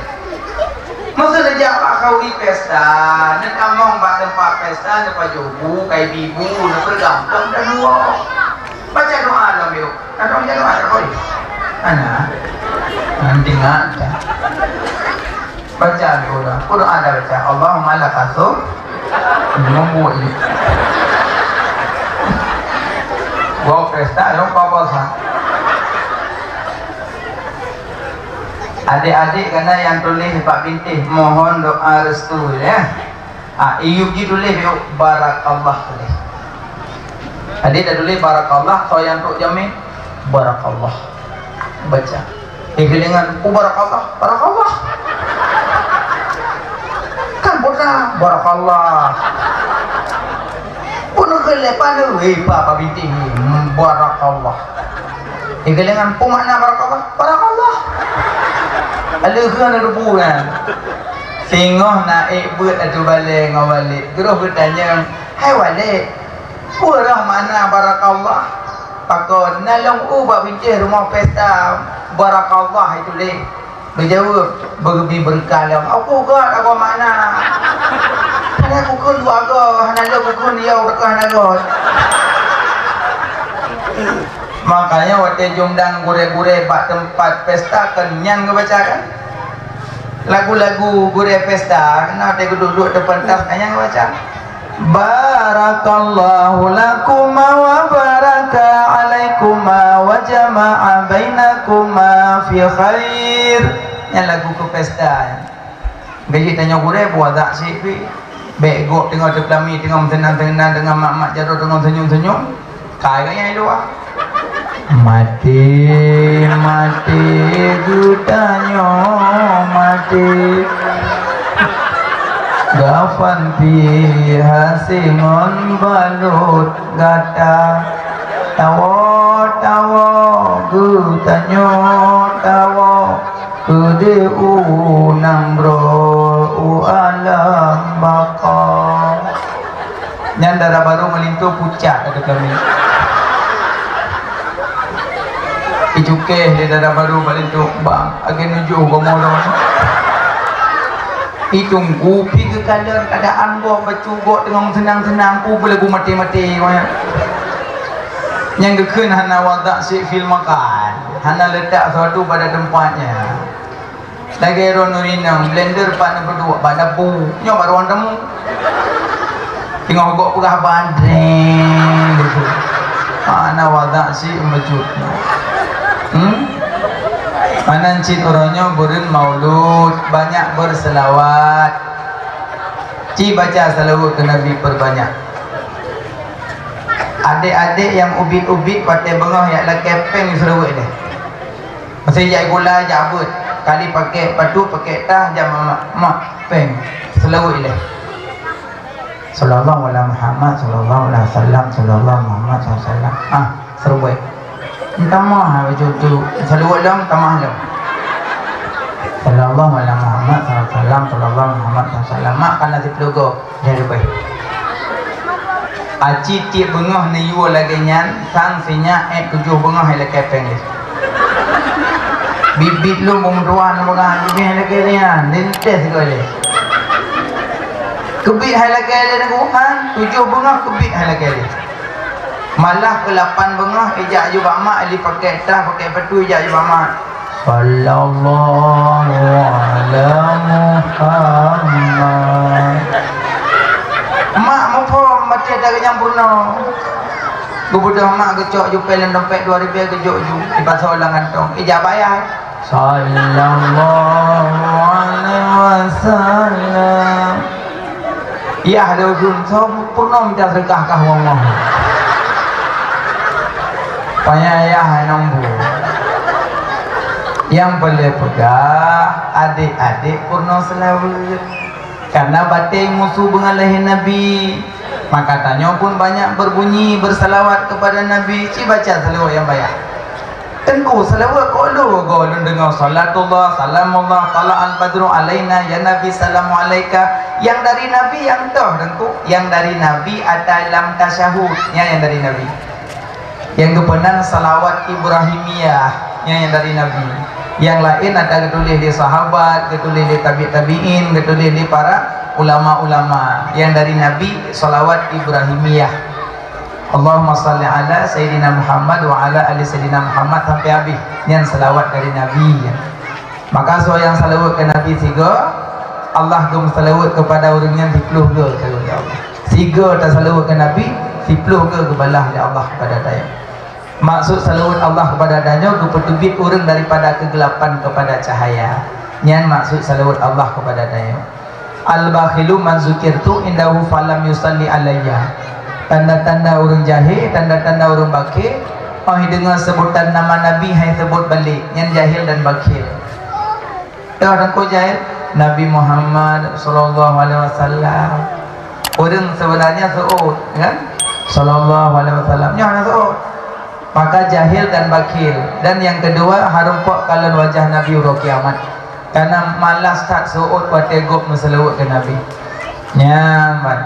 Masa dah jawab kau di pesta, nak among bak tempat pesta tempat jobu, kai bibu, nak bergampang dah dua. Baca doa dalam biu. Ada baca doa tak kau? Ana. Nanti ada. Baca doa. Doa ada baca. Allahumma la kasum. Nombor ini. Gua pesta, yang kau pasang. Adik-adik kena yang tulis Pak Bintih mohon doa restu ya. Iyub ji tulis barakallah tulis. Adik dah tulis barakallah, so yang tok jamin barakallah. Baca. Dengan barakallah, barakallah. Kan putra barakallah pun kelepan tu apa binti barakallah kelengan pun makna barakallah ada ke nak rubu kan singoh naik buat atu balik ngawalik terus bertanya hai walik purah mana barakallah pakon nalong ubah bincang rumah pesta barakallah itu leh berjawab berbi berkalam apa ke mana hana pukul warga hana lo pukul dia dekat hana makanya waktu jumdang gure-gure bak tempat pesta kenyang ke baca kan lagu-lagu gure pesta kena ada duduk depan tas kenyang ke baca barakallahu lakuma wa baraka alaikuma wa jama'a bainakuma fi khair yang lagu ke pesta gaji tanya gure buat tak sih begok tengok terpelami tengok tenang-tenang dengan mak-mak jatuh tengok senyum-senyum kaya itu ah mati gutanya mati gafan piha singon balut gata tawo gutanya tawo kude unang bro alam baka nyandara baru melintu pucat ada kami ijuke di dada baru balik tu bang agen nuju gomolon hitung kupi ke keadaan gua bacugok dengan senang-senang ku boleh gua mati-mati yang gekun hana wadak si fil makan hana letak sesuatu pada tempatnya lagi ronurina blender pan berdua pada bu nyo baru temu tengok gok pegah banding gitu hana wadak si mecut Manan cit orangnya burin maulud banyak berselawat ci baca selawat ke Nabi perbanyak adik-adik yang ubit-ubit pakai bengah yang lah kepeng selawat deh masih jai gula jabut kali pakai padu pakai tah jam mak peng selawat deh sallallahu alaihi Muhammad sallallahu alaihi wasallam sallallahu Muhammad sallallahu alaihi wasallam selawat tamah macam tu salawat lam tamah lam sallallahu alaihi Muhammad sallallahu Muhammad sallallahu mak kana diplogo jadi baik aci ti bengah ni yu lagi nyan sang sinya 7 bengah hele kepeng ni bibit lu mumruan bengah ni lagi ni nentes sekali kebit hele kali ni kan 7 bengah kebit hele kali malah ke 8 bengah ijak jubah mak ali pakai tah pakai petu ijak jubah mak sallallahu ala Muhammad mak mau mati ada nyampurna bubudah mak gecok jupe lan dompet 2000 gejok ju di pasal ulangan tong ijak bayar sallallahu alaihi wasallam ya ada gun sempurna minta sedekah kah Allah payah nombor yang boleh pegang adik-adik purna selawat karena batin musuh mengalahi Nabi maka tanya pun banyak berbunyi bersalawat kepada Nabi ci baca selawat yang banyak tengku selawat qulu dengar salatullah salamullah tala'al badru alaina ya Nabi salamu alaika yang dari Nabi yang toh tengku yang dari Nabi ada dalam tasyahud yang dari Nabi yang kebenaran salawat Ibrahimiyah yang dari Nabi yang lain ada ketulis di sahabat ketulis di tabi'in ketulis di para ulama-ulama yang dari Nabi salawat Ibrahimiyah Allahumma salli ala Sayyidina Muhammad wa ala ali Sayyidina Muhammad sampai habis yang salawat dari Nabi maka so yang salawat ke Nabi tiga Allah gum salawat kepada orang yang 10 ke ya Allah tiga tak salawat ke Nabi 10 ke kebalah ya Allah kepada daya maksud salawat Allah kepada danya bertubit orang daripada kegelapan kepada cahaya nyan maksud salawat Allah kepada daya al-bakhilu man zukirtu indahu falam yusalli alayya tanda-tanda orang jahil tanda-tanda orang bakil dengan sebutan nama Nabi hai sebut balik nyan jahil dan bakil dah orang ko jahil Nabi Muhammad sallallahu alaihi wasallam. Orang sebenarnya suud kan? Sallallahu alaihi wasallam. Nya suud. Maka jahil dan bakil. Dan yang kedua harum pok kalau wajah Nabi uro kiamat. Karena malas tak suud wa tegok meselewut ke Nabi. Nyaman.